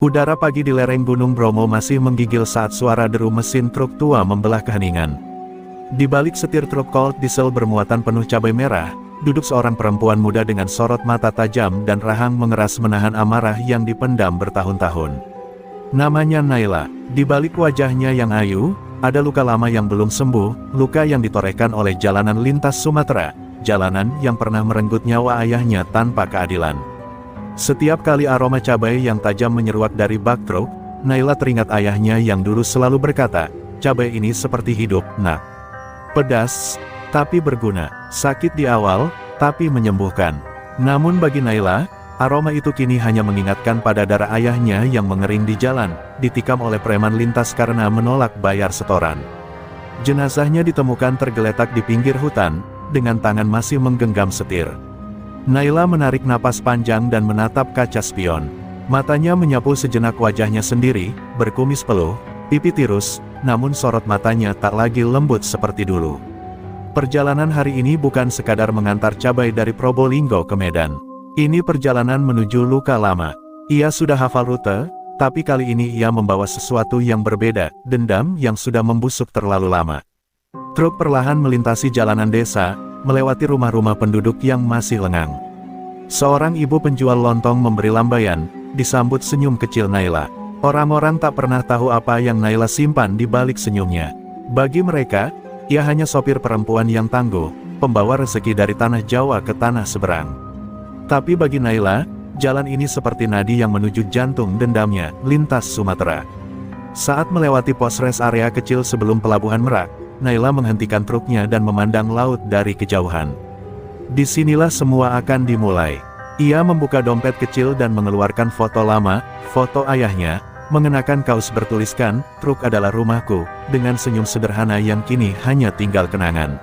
Udara pagi di lereng Gunung Bromo masih menggigil saat suara deru mesin truk tua membelah keheningan. Di balik setir truk Colt diesel bermuatan penuh cabai merah, duduk seorang perempuan muda dengan sorot mata tajam dan rahang mengeras menahan amarah yang dipendam bertahun-tahun. Namanya Naila. Di balik wajahnya yang ayu, ada luka lama yang belum sembuh, luka yang ditorehkan oleh jalanan lintas Sumatera, jalanan yang pernah merenggut nyawa ayahnya tanpa keadilan. Setiap kali aroma cabai yang tajam menyeruak dari bak truk, Naila teringat ayahnya yang dulu selalu berkata, "Cabai ini seperti hidup, nak. Pedas, tapi berguna. Sakit di awal, tapi menyembuhkan." Namun bagi Naila, aroma itu kini hanya mengingatkan pada darah ayahnya yang mengering di jalan, ditikam oleh preman lintas karena menolak bayar setoran. Jenazahnya ditemukan tergeletak di pinggir hutan, dengan tangan masih menggenggam setir. Naila menarik napas panjang dan menatap kaca spion. Matanya menyapu sejenak wajahnya sendiri, berkumis peluh, pipi tirus, namun sorot matanya tak lagi lembut seperti dulu. Perjalanan hari ini bukan sekadar mengantar cabai dari Probolinggo ke Medan. Ini perjalanan menuju luka lama. Ia sudah hafal rute, tapi kali ini ia membawa sesuatu yang berbeda, dendam yang sudah membusuk terlalu lama. Truk perlahan melintasi jalanan desa, melewati rumah-rumah penduduk yang masih lengang. Seorang ibu penjual lontong memberi lambaian, disambut senyum kecil Naila. Orang-orang tak pernah tahu apa yang Naila simpan di balik senyumnya. Bagi mereka, ia hanya sopir perempuan yang tangguh, pembawa rezeki dari tanah Jawa ke tanah seberang. Tapi bagi Naila, jalan ini seperti nadi yang menuju jantung dendamnya, lintas Sumatera. Saat melewati pos rest area kecil sebelum pelabuhan Merak, Naila menghentikan truknya dan memandang laut dari kejauhan. Disinilah semua akan dimulai. Ia membuka dompet kecil dan mengeluarkan foto lama, foto ayahnya, mengenakan kaos bertuliskan, "Truk adalah rumahku," dengan senyum sederhana yang kini hanya tinggal kenangan.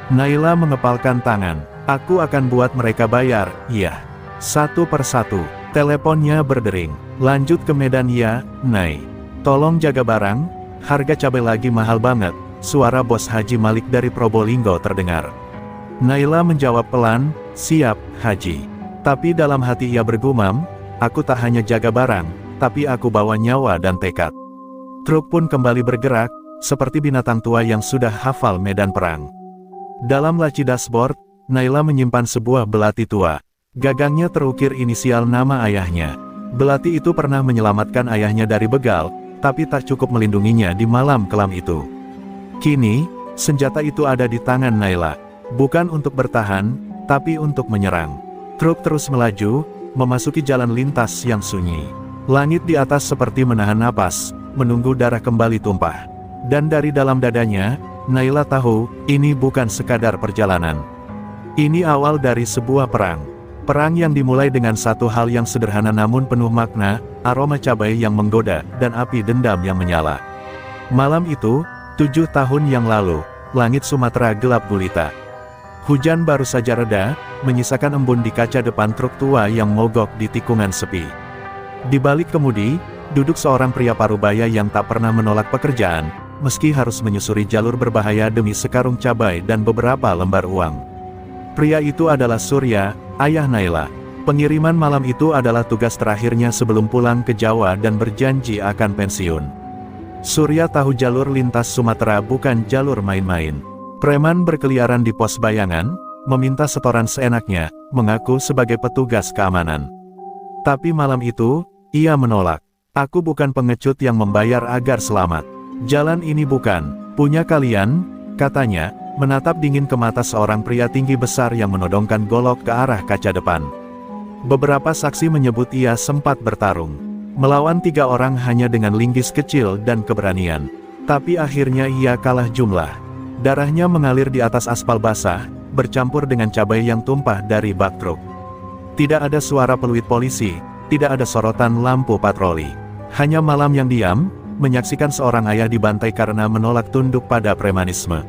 Naila mengepalkan tangan. "Aku akan buat mereka bayar, ya. Satu persatu." Teleponnya berdering. "Lanjut ke Medan ya, Nay. Tolong jaga barang, harga cabai lagi mahal banget." Suara bos Haji Malik dari Probolinggo terdengar. Naila menjawab pelan, "Siap, Haji." Tapi dalam hati ia bergumam, "Aku tak hanya jaga barang, tapi aku bawa nyawa dan tekad." Truk pun kembali bergerak, seperti binatang tua yang sudah hafal medan perang. Dalam laci dashboard, Naila menyimpan sebuah belati tua. Gagangnya terukir inisial nama ayahnya. Belati itu pernah menyelamatkan ayahnya dari begal, tapi tak cukup melindunginya di malam kelam itu. Kini, senjata itu ada di tangan Naila. Bukan untuk bertahan, tapi untuk menyerang. Truk terus melaju, memasuki jalan lintas yang sunyi. Langit di atas seperti menahan napas, menunggu darah kembali tumpah. Dan dari dalam dadanya, Naila tahu, ini bukan sekadar perjalanan. Ini awal dari sebuah perang. Perang yang dimulai dengan satu hal yang sederhana namun penuh makna, aroma cabai yang menggoda, dan api dendam yang menyala. Malam itu, 7 tahun yang lalu, langit Sumatera gelap gulita. Hujan baru saja reda, menyisakan embun di kaca depan truk tua yang mogok di tikungan sepi. Di balik kemudi, duduk seorang pria parubaya yang tak pernah menolak pekerjaan, meski harus menyusuri jalur berbahaya demi sekarung cabai dan beberapa lembar uang. Pria itu adalah Surya, ayah Naila. Pengiriman malam itu adalah tugas terakhirnya sebelum pulang ke Jawa dan berjanji akan pensiun. Surya tahu jalur lintas Sumatera bukan jalur main-main. Preman berkeliaran di pos bayangan, meminta setoran seenaknya, mengaku sebagai petugas keamanan. Tapi malam itu, ia menolak. "Aku bukan pengecut yang membayar agar selamat. Jalan ini bukan punya kalian," katanya, menatap dingin ke mata seorang pria tinggi besar yang menodongkan golok ke arah kaca depan. Beberapa saksi menyebut ia sempat bertarung melawan 3 orang hanya dengan linggis kecil dan keberanian. Tapi akhirnya ia kalah jumlah. Darahnya mengalir di atas aspal basah, bercampur dengan cabai yang tumpah dari bak truk. Tidak ada suara peluit polisi, tidak ada sorotan lampu patroli. Hanya malam yang diam, menyaksikan seorang ayah dibantai karena menolak tunduk pada premanisme.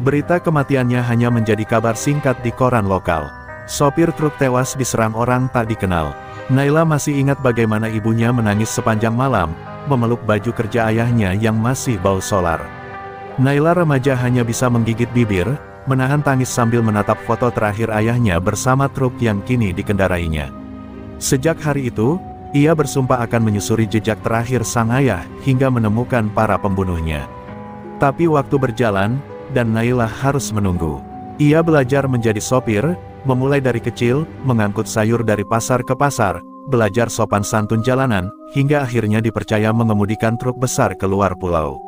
Berita kematiannya hanya menjadi kabar singkat di koran lokal. Sopir truk tewas diserang orang tak dikenal. Naila masih ingat bagaimana ibunya menangis sepanjang malam, memeluk baju kerja ayahnya yang masih bau solar. Naila remaja hanya bisa menggigit bibir, menahan tangis sambil menatap foto terakhir ayahnya bersama truk yang kini dikendarainya. Sejak hari itu, Ia bersumpah akan menyusuri jejak terakhir sang ayah hingga menemukan para pembunuhnya. Tapi waktu berjalan, dan Naila harus menunggu. Ia belajar menjadi sopir, memulai dari kecil, mengangkut sayur dari pasar ke pasar, belajar sopan santun jalanan, hingga akhirnya dipercaya mengemudikan truk besar ke luar pulau.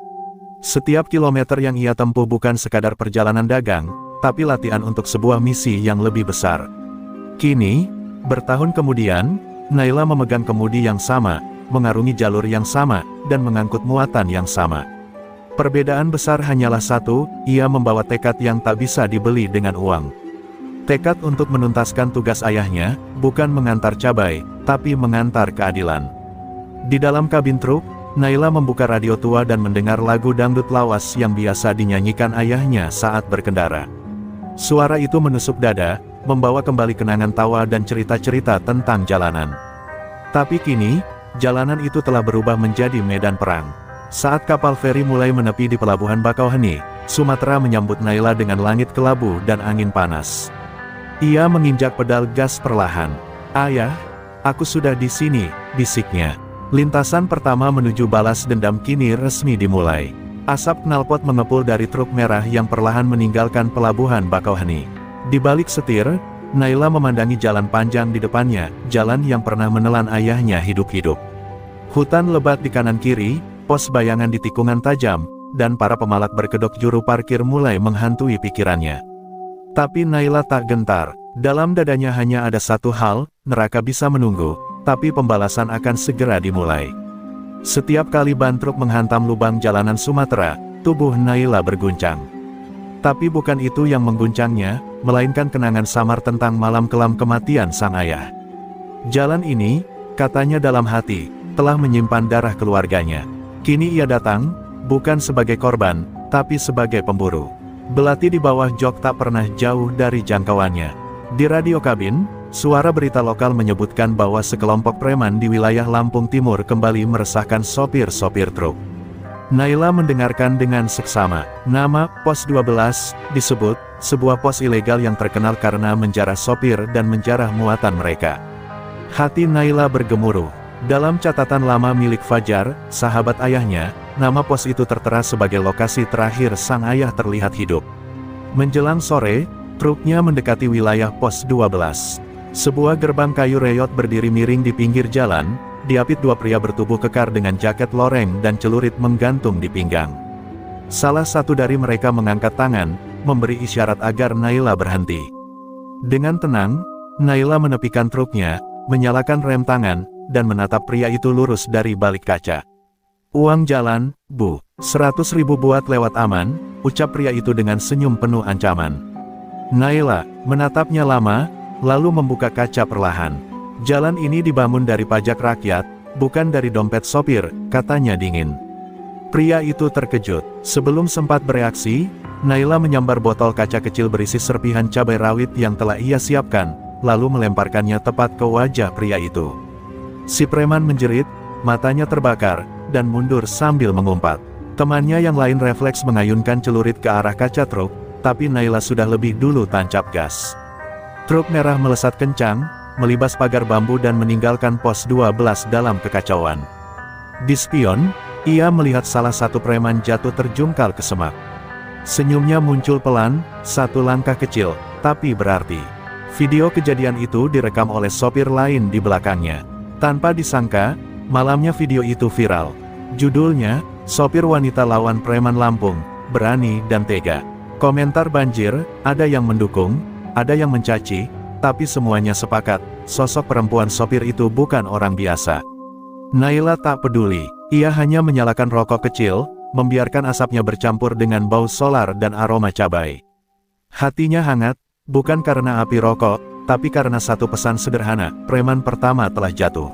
Setiap kilometer yang ia tempuh bukan sekadar perjalanan dagang, tapi latihan untuk sebuah misi yang lebih besar. Kini, bertahun kemudian, Naila memegang kemudi yang sama, mengarungi jalur yang sama, dan mengangkut muatan yang sama. Perbedaan besar hanyalah satu, ia membawa tekad yang tak bisa dibeli dengan uang. Tekad untuk menuntaskan tugas ayahnya, bukan mengantar cabai, tapi mengantar keadilan. Di dalam kabin truk, Naila membuka radio tua dan mendengar lagu dangdut lawas yang biasa dinyanyikan ayahnya saat berkendara. Suara itu menusuk dada, membawa kembali kenangan tawa dan cerita-cerita tentang jalanan. Tapi kini, jalanan itu telah berubah menjadi medan perang. Saat kapal feri mulai menepi di pelabuhan Bakauheni, Sumatera menyambut Naila dengan langit kelabu dan angin panas. Ia menginjak pedal gas perlahan. "Ayah, aku sudah di sini," bisiknya. Lintasan pertama menuju balas dendam kini resmi dimulai. Asap knalpot mengepul dari truk merah yang perlahan meninggalkan pelabuhan Bakauheni. Di balik setir, Naila memandangi jalan panjang di depannya, jalan yang pernah menelan ayahnya hidup-hidup. Hutan lebat di kanan kiri, pos bayangan di tikungan tajam, dan para pemalak berkedok juru parkir mulai menghantui pikirannya. Tapi Naila tak gentar. Dalam dadanya hanya ada satu hal, neraka bisa menunggu, tapi pembalasan akan segera dimulai. Setiap kali ban truk menghantam lubang jalanan Sumatera, tubuh Naila berguncang. Tapi bukan itu yang mengguncangnya, melainkan kenangan samar tentang malam kelam kematian sang ayah. Jalan ini, katanya dalam hati, telah menyimpan darah keluarganya. Kini ia datang, bukan sebagai korban, tapi sebagai pemburu. Belati di bawah jok tak pernah jauh dari jangkauannya. Di radio kabin, suara berita lokal menyebutkan bahwa sekelompok preman di wilayah Lampung Timur kembali meresahkan sopir-sopir truk. Naila mendengarkan dengan seksama. Nama Pos 12 disebut, sebuah pos ilegal yang terkenal karena menjarah sopir dan menjarah muatan mereka. Hati Naila bergemuruh. Dalam catatan lama milik Fajar, sahabat ayahnya, nama pos itu tertera sebagai lokasi terakhir sang ayah terlihat hidup. Menjelang sore, truknya mendekati wilayah Pos 12. Sebuah gerbang kayu reyot berdiri miring di pinggir jalan, diapit dua pria bertubuh kekar dengan jaket loreng dan celurit menggantung di pinggang. Salah satu dari mereka mengangkat tangan, memberi isyarat agar Naila berhenti. Dengan tenang, Naila menepikan truknya, menyalakan rem tangan, dan menatap pria itu lurus dari balik kaca. "Uang jalan, Bu. 100.000 buat lewat aman," ucap pria itu dengan senyum penuh ancaman. Naila menatapnya lama, lalu membuka kaca perlahan. "Jalan ini dibangun dari pajak rakyat, bukan dari dompet sopir," katanya dingin. Pria itu terkejut. Sebelum sempat bereaksi, Naila menyambar botol kaca kecil berisi serpihan cabai rawit yang telah ia siapkan, lalu melemparkannya tepat ke wajah pria itu. Si preman menjerit, matanya terbakar, dan mundur sambil mengumpat. Temannya yang lain refleks mengayunkan celurit ke arah kaca truk, tapi Naila sudah lebih dulu tancap gas. Truk merah melesat kencang, melibas pagar bambu dan meninggalkan Pos 12 dalam kekacauan. Di spion, ia melihat salah satu preman jatuh terjungkal ke semak. Senyumnya muncul pelan, satu langkah kecil, tapi berarti. Video kejadian itu direkam oleh sopir lain di belakangnya. Tanpa disangka, malamnya video itu viral. Judulnya, "Sopir Wanita Lawan Preman Lampung, Berani dan Tega." Komentar banjir, ada yang mendukung, ada yang mencaci, tapi semuanya sepakat, sosok perempuan sopir itu bukan orang biasa. Naila tak peduli, ia hanya menyalakan rokok kecil, membiarkan asapnya bercampur dengan bau solar dan aroma cabai. Hatinya hangat, bukan karena api rokok, tapi karena satu pesan sederhana, preman pertama telah jatuh.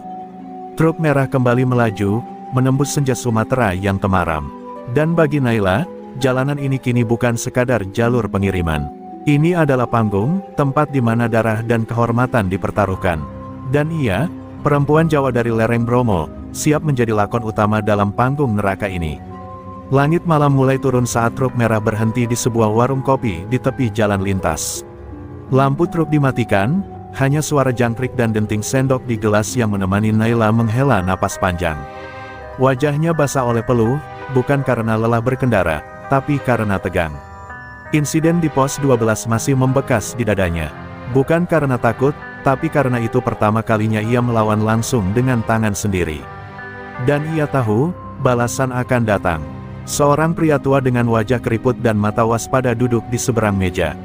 Truk merah kembali melaju, menembus senja Sumatera yang temaram. Dan bagi Naila, jalanan ini kini bukan sekadar jalur pengiriman. Ini adalah panggung, tempat di mana darah dan kehormatan dipertaruhkan. Dan ia, perempuan Jawa dari lereng Bromo, siap menjadi lakon utama dalam panggung neraka ini. Langit malam mulai turun saat truk merah berhenti di sebuah warung kopi di tepi jalan lintas. Lampu truk dimatikan, Hanya suara jangkrik dan denting sendok di gelas yang menemani Naila menghela napas panjang. Wajahnya basah oleh peluh, bukan karena lelah berkendara, tapi karena tegang. Insiden di pos 12 masih membekas di dadanya. Bukan karena takut, tapi karena itu pertama kalinya ia melawan langsung dengan tangan sendiri. Dan ia tahu, balasan akan datang. Seorang pria tua dengan wajah keriput dan mata waspada duduk di seberang meja.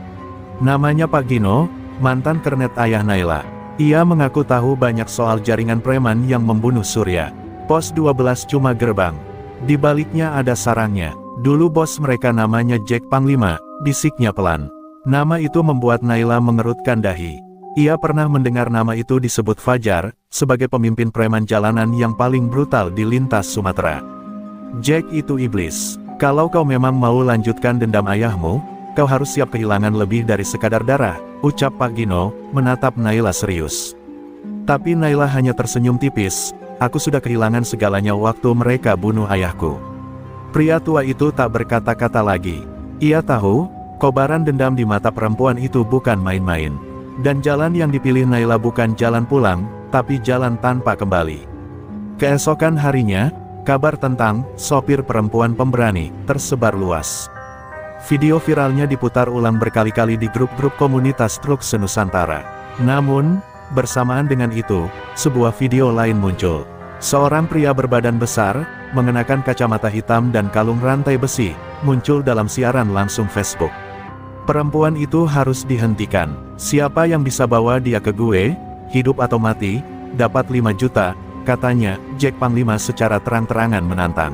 Namanya Pak Gino, mantan kernet ayah Naila. Ia mengaku tahu banyak soal jaringan preman yang membunuh Surya. Pos 12 cuma gerbang. Di baliknya ada sarangnya. Dulu bos mereka namanya Jack Panglima, bisiknya pelan. Nama itu membuat Naila mengerutkan dahi. Ia pernah mendengar nama itu disebut Fajar, sebagai pemimpin preman jalanan yang paling brutal di lintas Sumatera. Jack itu iblis. Kalau kau memang mau lanjutkan dendam ayahmu, kau harus siap kehilangan lebih dari sekadar darah, ucap Pak Gino, menatap Naila serius. Tapi Naila hanya tersenyum tipis, aku sudah kehilangan segalanya waktu mereka bunuh ayahku. Pria tua itu tak berkata-kata lagi. Ia tahu, kobaran dendam di mata perempuan itu bukan main-main. Dan jalan yang dipilih Naila bukan jalan pulang, tapi jalan tanpa kembali. Keesokan harinya, kabar tentang sopir perempuan pemberani tersebar luas. Video viralnya diputar ulang berkali-kali di grup-grup komunitas truk senusantara. Namun, bersamaan dengan itu, sebuah video lain muncul. Seorang pria berbadan besar, mengenakan kacamata hitam dan kalung rantai besi, muncul dalam siaran langsung Facebook. Perempuan itu harus dihentikan. Siapa yang bisa bawa dia ke gue, hidup atau mati, dapat 5 juta, katanya, Jack Panglima secara terang-terangan menantang.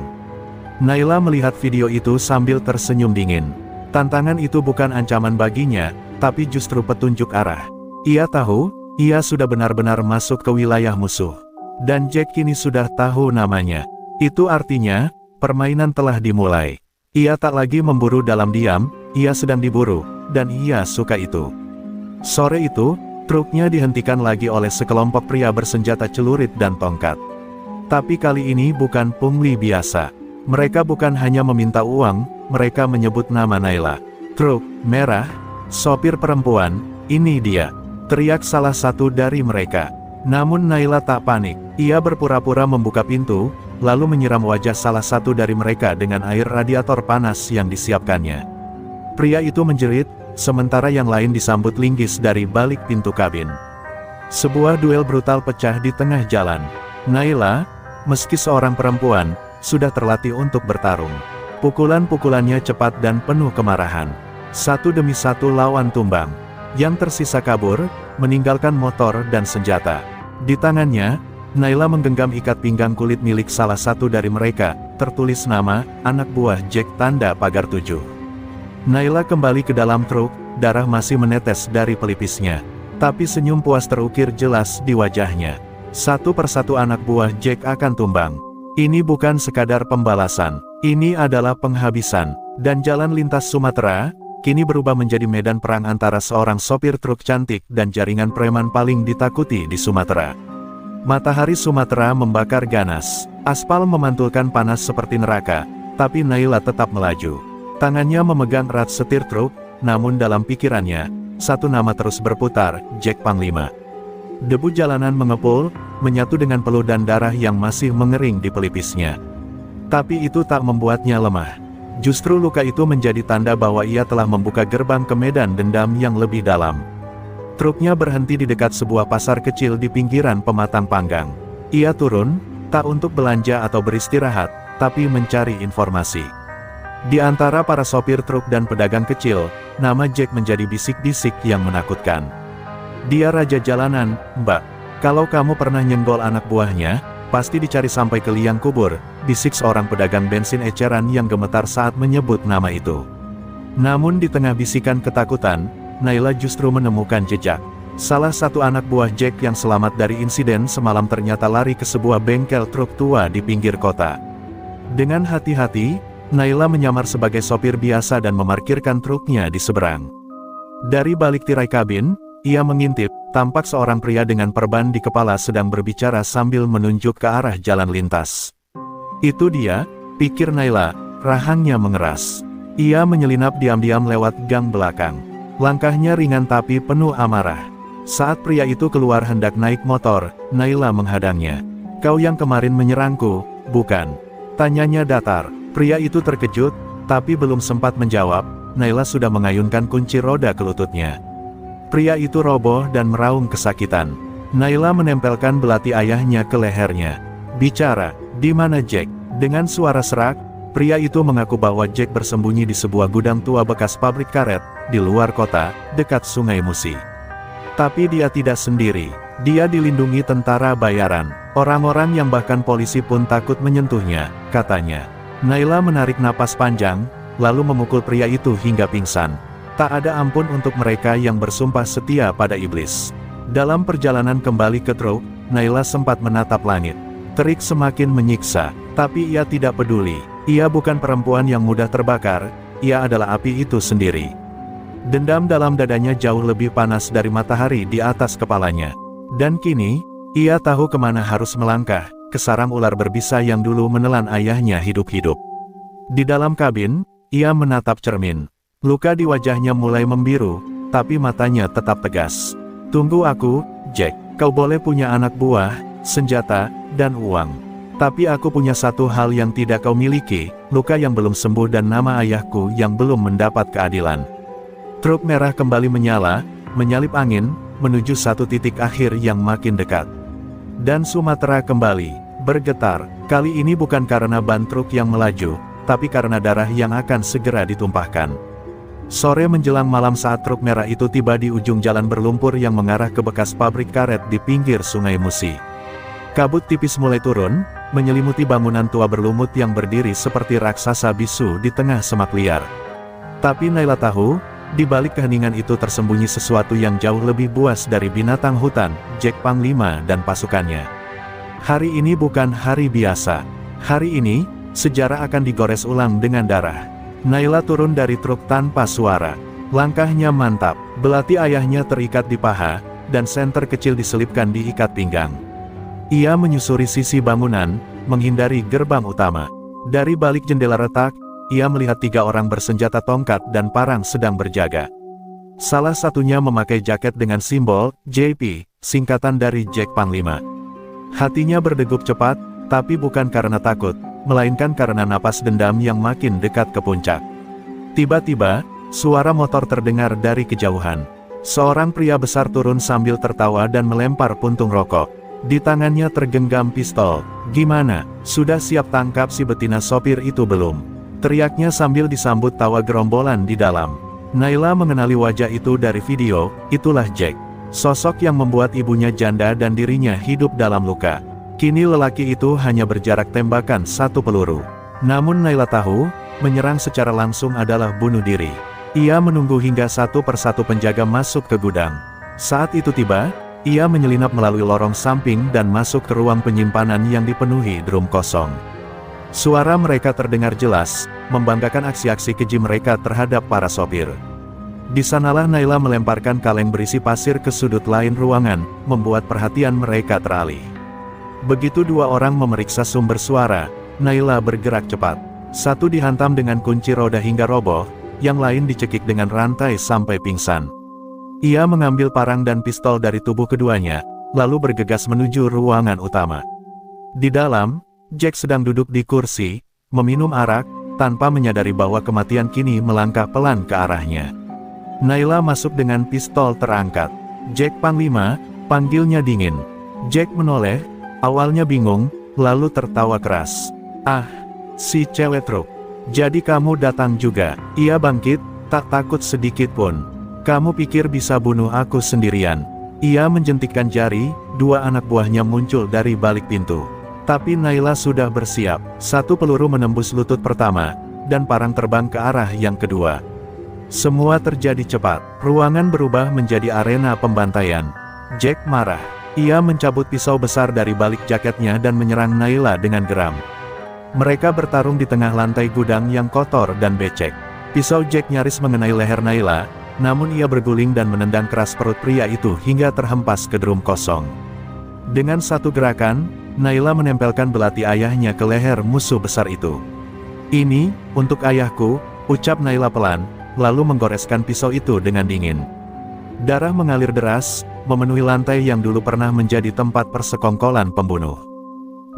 Naila melihat video itu sambil tersenyum dingin. Tantangan itu bukan ancaman baginya, tapi justru petunjuk arah. Ia tahu, ia sudah benar-benar masuk ke wilayah musuh. Dan Jack kini sudah tahu namanya. Itu artinya, permainan telah dimulai. Ia tak lagi memburu dalam diam, ia sedang diburu, dan ia suka itu. Sore itu, truknya dihentikan lagi oleh sekelompok pria bersenjata celurit dan tongkat. Tapi kali ini bukan pungli biasa. Mereka bukan hanya meminta uang, mereka menyebut nama Naila. Truk merah, sopir perempuan, ini dia, teriak salah satu dari mereka. Namun Naila tak panik, ia berpura-pura membuka pintu, lalu menyiram wajah salah satu dari mereka dengan air radiator panas yang disiapkannya. Pria itu menjerit, sementara yang lain disambut linggis dari balik pintu kabin. Sebuah duel brutal pecah di tengah jalan. Naila, meski seorang perempuan, sudah terlatih untuk bertarung. Pukulan-pukulannya cepat dan penuh kemarahan. Satu demi satu lawan tumbang. Yang tersisa kabur, meninggalkan motor dan senjata. Di tangannya, Naila menggenggam ikat pinggang kulit milik salah satu dari mereka, tertulis nama, anak buah Jack tanda pagar 7. Naila kembali ke dalam truk, darah masih menetes dari pelipisnya. Tapi senyum puas terukir jelas di wajahnya. Satu persatu anak buah Jack akan tumbang. Ini bukan sekadar pembalasan, ini adalah penghabisan. Dan jalan lintas Sumatera, kini berubah menjadi medan perang antara seorang sopir truk cantik dan jaringan preman paling ditakuti di Sumatera. Matahari Sumatera membakar ganas, aspal memantulkan panas seperti neraka, tapi Naila tetap melaju. Tangannya memegang erat setir truk, namun dalam pikirannya, satu nama terus berputar, Jack Panglima. Debu jalanan mengepul, menyatu dengan peluh dan darah yang masih mengering di pelipisnya. Tapi itu tak membuatnya lemah. Justru luka itu menjadi tanda bahwa ia telah membuka gerbang ke medan dendam yang lebih dalam. Truknya berhenti di dekat sebuah pasar kecil di pinggiran pematang panggang. Ia turun, tak untuk belanja atau beristirahat, tapi mencari informasi. Di antara para sopir truk dan pedagang kecil, nama Jack menjadi bisik-bisik yang menakutkan. Dia raja jalanan, Mbak. Kalau kamu pernah nyenggol anak buahnya, pasti dicari sampai ke liang kubur, bisik seorang pedagang bensin eceran yang gemetar saat menyebut nama itu. Namun di tengah bisikan ketakutan, Naila justru menemukan jejak. Salah satu anak buah Jack yang selamat dari insiden semalam ternyata lari ke sebuah bengkel truk tua di pinggir kota. Dengan hati-hati, Naila menyamar sebagai sopir biasa dan memarkirkan truknya di seberang. Dari balik tirai kabin, ia mengintip, tampak seorang pria dengan perban di kepala sedang berbicara sambil menunjuk ke arah jalan lintas. Itu dia, pikir Naila, rahangnya mengeras. Ia menyelinap diam-diam lewat gang belakang. Langkahnya ringan tapi penuh amarah. Saat pria itu keluar hendak naik motor, Naila menghadangnya. "Kau yang kemarin menyerangku, bukan?" tanyanya datar. Pria itu terkejut, tapi belum sempat menjawab, Naila sudah mengayunkan kunci roda ke lututnya. Pria itu roboh dan meraung kesakitan. Naila menempelkan belati ayahnya ke lehernya. "Bicara, di mana Jack?" Dengan suara serak, pria itu mengaku bahwa Jack bersembunyi di sebuah gudang tua bekas pabrik karet, di luar kota, dekat Sungai Musi. Tapi dia tidak sendiri, dia dilindungi tentara bayaran, orang-orang yang bahkan polisi pun takut menyentuhnya, katanya. Naila menarik napas panjang, lalu memukul pria itu hingga pingsan. Tak ada ampun untuk mereka yang bersumpah setia pada iblis. Dalam perjalanan kembali ke truk, Naila sempat menatap langit. Terik semakin menyiksa, tapi ia tidak peduli. Ia bukan perempuan yang mudah terbakar, ia adalah api itu sendiri. Dendam dalam dadanya jauh lebih panas dari matahari di atas kepalanya. Dan kini, ia tahu kemana harus melangkah, ke sarang ular berbisa yang dulu menelan ayahnya hidup-hidup. Di dalam kabin, ia menatap cermin. Luka di wajahnya mulai membiru, tapi matanya tetap tegas. "Tunggu aku, Jack. Kau boleh punya anak buah, senjata, dan uang. Tapi aku punya satu hal yang tidak kau miliki, luka yang belum sembuh dan nama ayahku yang belum mendapat keadilan." Truk merah kembali menyala, menyalip angin, menuju satu titik akhir yang makin dekat. Dan Sumatera kembali bergetar, kali ini bukan karena ban truk yang melaju, tapi karena darah yang akan segera ditumpahkan. Sore menjelang malam saat truk merah itu tiba di ujung jalan berlumpur yang mengarah ke bekas pabrik karet di pinggir Sungai Musi. Kabut tipis mulai turun, menyelimuti bangunan tua berlumut yang berdiri seperti raksasa bisu di tengah semak liar. Tapi Naila tahu, di balik keheningan itu tersembunyi sesuatu yang jauh lebih buas dari binatang hutan, Jack Panglima dan pasukannya. Hari ini bukan hari biasa. Hari ini, sejarah akan digores ulang dengan darah. Naila turun dari truk tanpa suara. Langkahnya mantap, belati ayahnya terikat di paha, dan senter kecil diselipkan di ikat pinggang. Ia menyusuri sisi bangunan, menghindari gerbang utama. Dari balik jendela retak, ia melihat 3 orang bersenjata tongkat dan parang sedang berjaga. Salah satunya memakai jaket dengan simbol JP, singkatan dari Jack Panglima. Hatinya berdegup cepat, tapi bukan karena takut, melainkan karena napas dendam yang makin dekat ke puncak. Tiba-tiba, suara motor terdengar dari kejauhan. Seorang pria besar turun sambil tertawa dan melempar puntung rokok. Di tangannya tergenggam pistol. "Gimana, sudah siap tangkap si betina sopir itu belum?" teriaknya sambil disambut tawa gerombolan di dalam. Naila mengenali wajah itu dari video, itulah Jack. Sosok yang membuat ibunya janda dan dirinya hidup dalam luka. Kini lelaki itu hanya berjarak tembakan 1 peluru. Namun Naila tahu, menyerang secara langsung adalah bunuh diri. Ia menunggu hingga satu persatu penjaga masuk ke gudang. Saat itu tiba, ia menyelinap melalui lorong samping dan masuk ke ruang penyimpanan yang dipenuhi drum kosong. Suara mereka terdengar jelas, membanggakan aksi-aksi keji mereka terhadap para sopir. Di sanalah Naila melemparkan kaleng berisi pasir ke sudut lain ruangan, membuat perhatian mereka teralih. Begitu 2 orang memeriksa sumber suara, Naila bergerak cepat. Satu dihantam dengan kunci roda hingga roboh, yang lain dicekik dengan rantai sampai pingsan. Ia mengambil parang dan pistol dari tubuh keduanya, lalu bergegas menuju ruangan utama. Di dalam, Jack sedang duduk di kursi, meminum arak, tanpa menyadari bahwa kematian kini melangkah pelan ke arahnya. Naila masuk dengan pistol terangkat. "Jack Panglima," panggilnya dingin. Jack menoleh, awalnya bingung, lalu tertawa keras. "Ah, si cewek truk. Jadi kamu datang juga." Ia bangkit, tak takut sedikit pun. "Kamu pikir bisa bunuh aku sendirian?" Ia menjentikkan jari, 2 anak buahnya muncul dari balik pintu. Tapi Naila sudah bersiap. 1 peluru menembus lutut pertama, dan parang terbang ke arah yang kedua. Semua terjadi cepat. Ruangan berubah menjadi arena pembantaian. Jack marah. Ia mencabut pisau besar dari balik jaketnya dan menyerang Naila dengan geram. Mereka bertarung di tengah lantai gudang yang kotor dan becek. Pisau Jack nyaris mengenai leher Naila, namun ia berguling dan menendang keras perut pria itu hingga terhempas ke drum kosong. Dengan satu gerakan, Naila menempelkan belati ayahnya ke leher musuh besar itu. "Ini, untuk ayahku," ucap Naila pelan, lalu menggoreskan pisau itu dengan dingin. Darah mengalir deras, memenuhi lantai yang dulu pernah menjadi tempat persekongkolan pembunuh.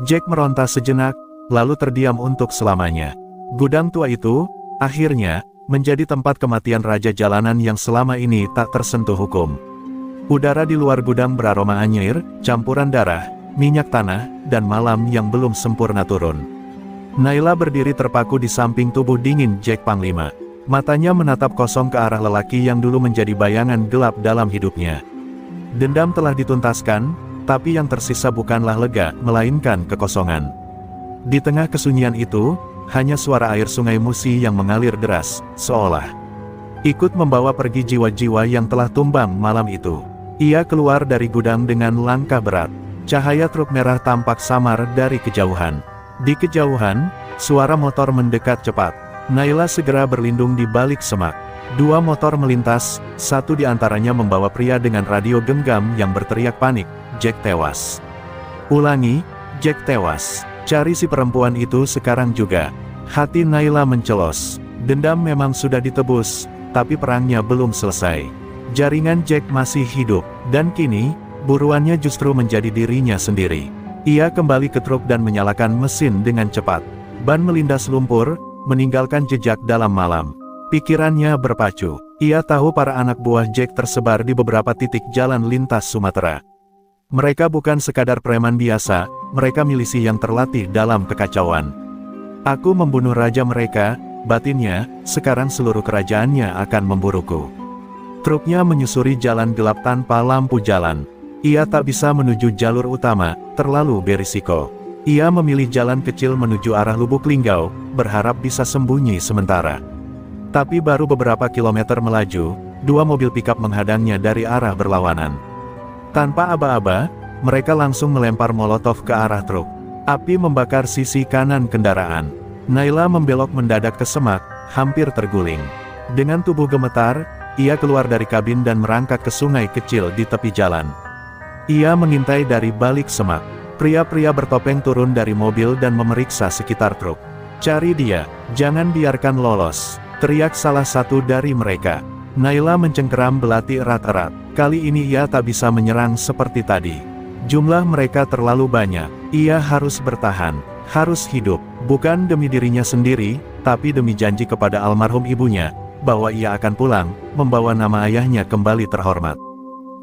Jack meronta sejenak, lalu terdiam untuk selamanya. Gudang tua itu, akhirnya, menjadi tempat kematian raja jalanan yang selama ini tak tersentuh hukum. Udara di luar gudang beraroma anyir, campuran darah, minyak tanah, dan malam yang belum sempurna turun. Naila berdiri terpaku di samping tubuh dingin Jack Panglima. Matanya menatap kosong ke arah lelaki yang dulu menjadi bayangan gelap dalam hidupnya. Dendam telah dituntaskan, tapi yang tersisa bukanlah lega, melainkan kekosongan. Di tengah kesunyian itu, hanya suara air sungai Musi yang mengalir deras, seolah ikut membawa pergi jiwa-jiwa yang telah tumbang malam itu. Ia keluar dari gudang dengan langkah berat. Cahaya truk merah tampak samar dari kejauhan. Di kejauhan, suara motor mendekat cepat. Naila segera berlindung di balik semak. Dua motor melintas, satu di antaranya membawa pria dengan radio genggam yang berteriak panik, "Jack tewas." Ulangi, "Jack tewas." Cari si perempuan itu sekarang juga. Hati Naila mencelos. Dendam memang sudah ditebus, tapi perangnya belum selesai. Jaringan Jack masih hidup, dan kini, buruannya justru menjadi dirinya sendiri. Ia kembali ke truk dan menyalakan mesin dengan cepat. Ban melindas lumpur, meninggalkan jejak dalam malam. Pikirannya berpacu. Ia tahu para anak buah Jack tersebar di beberapa titik jalan lintas Sumatera. Mereka bukan sekadar preman biasa, mereka milisi yang terlatih dalam kekacauan. Aku membunuh raja mereka, batinnya, sekarang seluruh kerajaannya akan memburuku. Truknya menyusuri jalan gelap tanpa lampu jalan. Ia tak bisa menuju jalur utama, terlalu berisiko. Ia memilih jalan kecil menuju arah Lubuk Linggau, berharap bisa sembunyi sementara. Tapi baru beberapa kilometer melaju, dua mobil pikap menghadangnya dari arah berlawanan. Tanpa aba-aba, mereka langsung melempar molotov ke arah truk. Api membakar sisi kanan kendaraan. Naila membelok mendadak ke semak, hampir terguling. Dengan tubuh gemetar, ia keluar dari kabin dan merangkak ke sungai kecil di tepi jalan. Ia mengintai dari balik semak. Pria-pria bertopeng turun dari mobil dan memeriksa sekitar truk. "Cari dia, jangan biarkan lolos," teriak salah satu dari mereka. Naila mencengkeram belati erat-erat. Kali ini ia tak bisa menyerang seperti tadi. Jumlah mereka terlalu banyak. Ia harus bertahan, harus hidup, bukan demi dirinya sendiri, tapi demi janji kepada almarhum ibunya, bahwa ia akan pulang, membawa nama ayahnya kembali terhormat.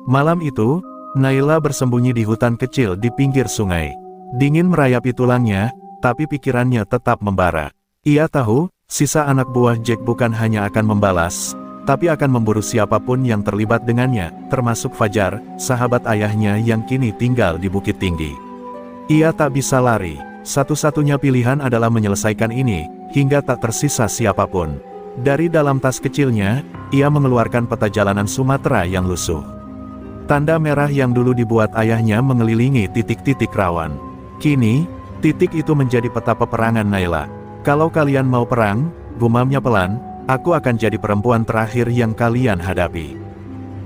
Malam itu, Naila bersembunyi di hutan kecil di pinggir sungai. Dingin merayapi tulangnya, tapi pikirannya tetap membara. Ia tahu, sisa anak buah Jack bukan hanya akan membalas, tapi akan memburu siapapun yang terlibat dengannya, termasuk Fajar, sahabat ayahnya yang kini tinggal di Bukit Tinggi. Ia tak bisa lari. Satu-satunya pilihan adalah menyelesaikan ini, hingga tak tersisa siapapun. Dari dalam tas kecilnya, ia mengeluarkan peta jalanan Sumatera yang lusuh. Tanda merah yang dulu dibuat ayahnya mengelilingi titik-titik rawan. Kini, titik itu menjadi peta peperangan Naila. "Kalau kalian mau perang," gumamnya pelan, "aku akan jadi perempuan terakhir yang kalian hadapi."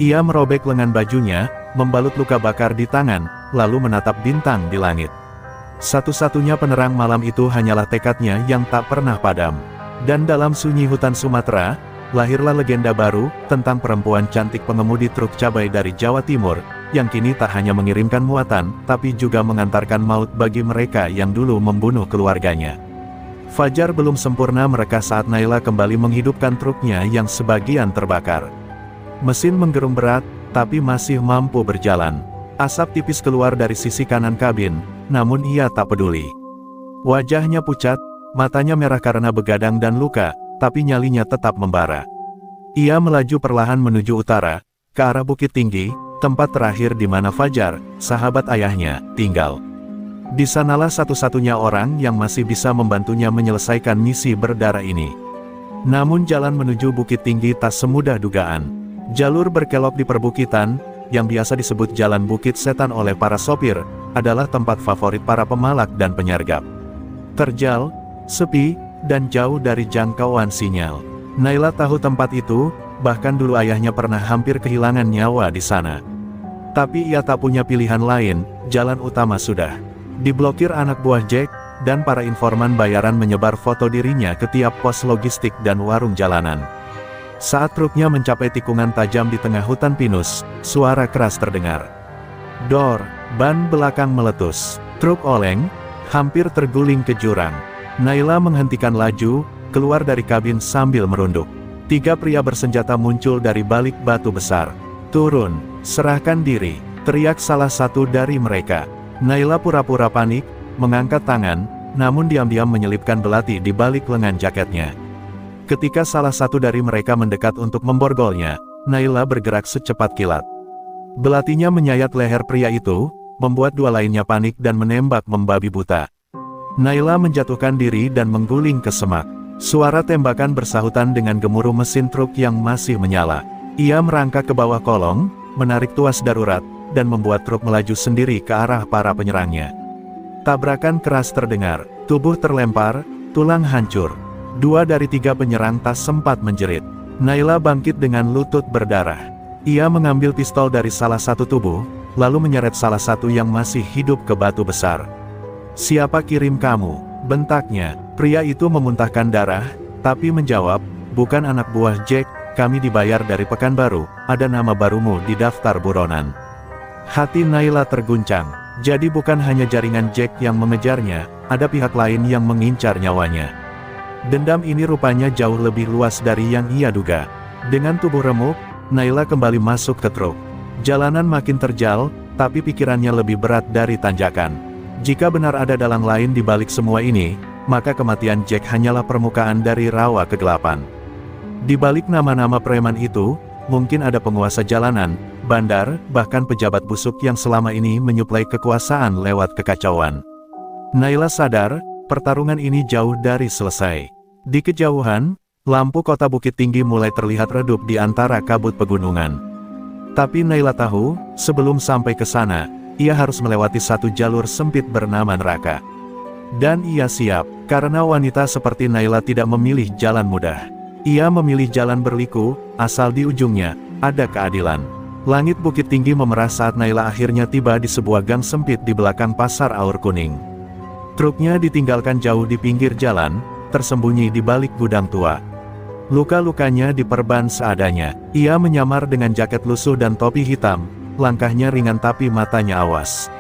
Ia merobek lengan bajunya, membalut luka bakar di tangan, lalu menatap bintang di langit. Satu-satunya penerang malam itu hanyalah tekadnya yang tak pernah padam. Dan dalam sunyi hutan Sumatera, lahirlah legenda baru, tentang perempuan cantik pengemudi truk cabai dari Jawa Timur, yang kini tak hanya mengirimkan muatan, tapi juga mengantarkan maut bagi mereka yang dulu membunuh keluarganya. Fajar belum sempurna mereka saat Naila kembali menghidupkan truknya yang sebagian terbakar. Mesin menggerung berat, tapi masih mampu berjalan. Asap tipis keluar dari sisi kanan kabin, namun ia tak peduli. Wajahnya pucat, matanya merah karena begadang dan luka, tapi nyalinya tetap membara. Ia melaju perlahan menuju utara, ke arah Bukit Tinggi, tempat terakhir di mana Fajar, sahabat ayahnya, tinggal. Di sanalah satu-satunya orang yang masih bisa membantunya menyelesaikan misi berdarah ini. Namun jalan menuju Bukit Tinggi tak semudah dugaan. Jalur berkelok di perbukitan, yang biasa disebut Jalan Bukit Setan oleh para sopir, adalah tempat favorit para pemalak dan penyergap. Terjal, sepi, dan jauh dari jangkauan sinyal. Naila tahu tempat itu, bahkan dulu ayahnya pernah hampir kehilangan nyawa di sana. Tapi ia tak punya pilihan lain, jalan utama sudah diblokir anak buah Jack, dan para informan bayaran menyebar foto dirinya ke tiap pos logistik dan warung jalanan. Saat truknya mencapai tikungan tajam di tengah hutan pinus, suara keras terdengar. Dor, ban belakang meletus. Truk oleng, hampir terguling ke jurang. Naila menghentikan laju, keluar dari kabin sambil merunduk. 3 pria bersenjata muncul dari balik batu besar. Turun, serahkan diri, teriak salah satu dari mereka. Naila pura-pura panik, mengangkat tangan, namun diam-diam menyelipkan belati di balik lengan jaketnya. Ketika salah satu dari mereka mendekat untuk memborgolnya, Naila bergerak secepat kilat. Belatinya menyayat leher pria itu, membuat 2 lainnya panik dan menembak membabi buta. Naila menjatuhkan diri dan mengguling ke semak. Suara tembakan bersahutan dengan gemuruh mesin truk yang masih menyala. Ia merangkak ke bawah kolong, menarik tuas darurat, dan membuat truk melaju sendiri ke arah para penyerangnya. Tabrakan keras terdengar, tubuh terlempar, tulang hancur. 2 dari 3 penyerang tak sempat menjerit. Naila bangkit dengan lutut berdarah. Ia mengambil pistol dari salah satu tubuh, lalu menyeret salah satu yang masih hidup ke batu besar. "Siapa kirim kamu?" bentaknya. Pria itu memuntahkan darah, tapi menjawab, "Bukan anak buah Jack, kami dibayar dari Pekanbaru, ada nama barumu di daftar buronan." Hati Naila terguncang. Jadi bukan hanya jaringan Jack yang mengejarnya, ada pihak lain yang mengincar nyawanya. Dendam ini rupanya jauh lebih luas dari yang ia duga. Dengan tubuh remuk, Naila kembali masuk ke truk. Jalanan makin terjal, tapi pikirannya lebih berat dari tanjakan. Jika benar ada dalang lain di balik semua ini, maka kematian Jack hanyalah permukaan dari rawa kegelapan. Di balik nama-nama preman itu, mungkin ada penguasa jalanan, bandar, bahkan pejabat busuk yang selama ini menyuplai kekuasaan lewat kekacauan. Naila sadar, pertarungan ini jauh dari selesai. Di kejauhan, lampu kota Bukit Tinggi mulai terlihat redup di antara kabut pegunungan. Tapi Naila tahu, sebelum sampai ke sana, ia harus melewati satu jalur sempit bernama neraka. Dan ia siap, karena wanita seperti Naila tidak memilih jalan mudah. Ia memilih jalan berliku, asal di ujungnya ada keadilan. Langit Bukit Tinggi memerah saat Naila akhirnya tiba di sebuah gang sempit di belakang pasar Aur Kuning. Truknya ditinggalkan jauh di pinggir jalan, tersembunyi di balik gudang tua. Luka-lukanya diperban seadanya. Ia menyamar dengan jaket lusuh dan topi hitam, langkahnya ringan tapi matanya awas.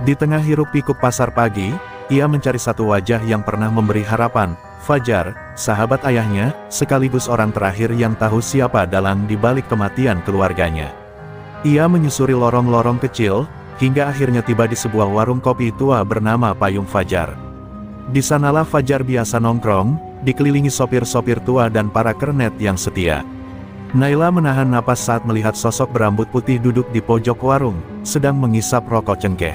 Di tengah hiruk-pikuk pasar pagi, ia mencari satu wajah yang pernah memberi harapan, Fajar, sahabat ayahnya, sekaligus orang terakhir yang tahu siapa dalang di balik kematian keluarganya. Ia menyusuri lorong-lorong kecil, hingga akhirnya tiba di sebuah warung kopi tua bernama Payung Fajar. Di sanalah Fajar biasa nongkrong, dikelilingi sopir-sopir tua dan para kernet yang setia. Naila menahan napas saat melihat sosok berambut putih duduk di pojok warung, sedang mengisap rokok cengkeh.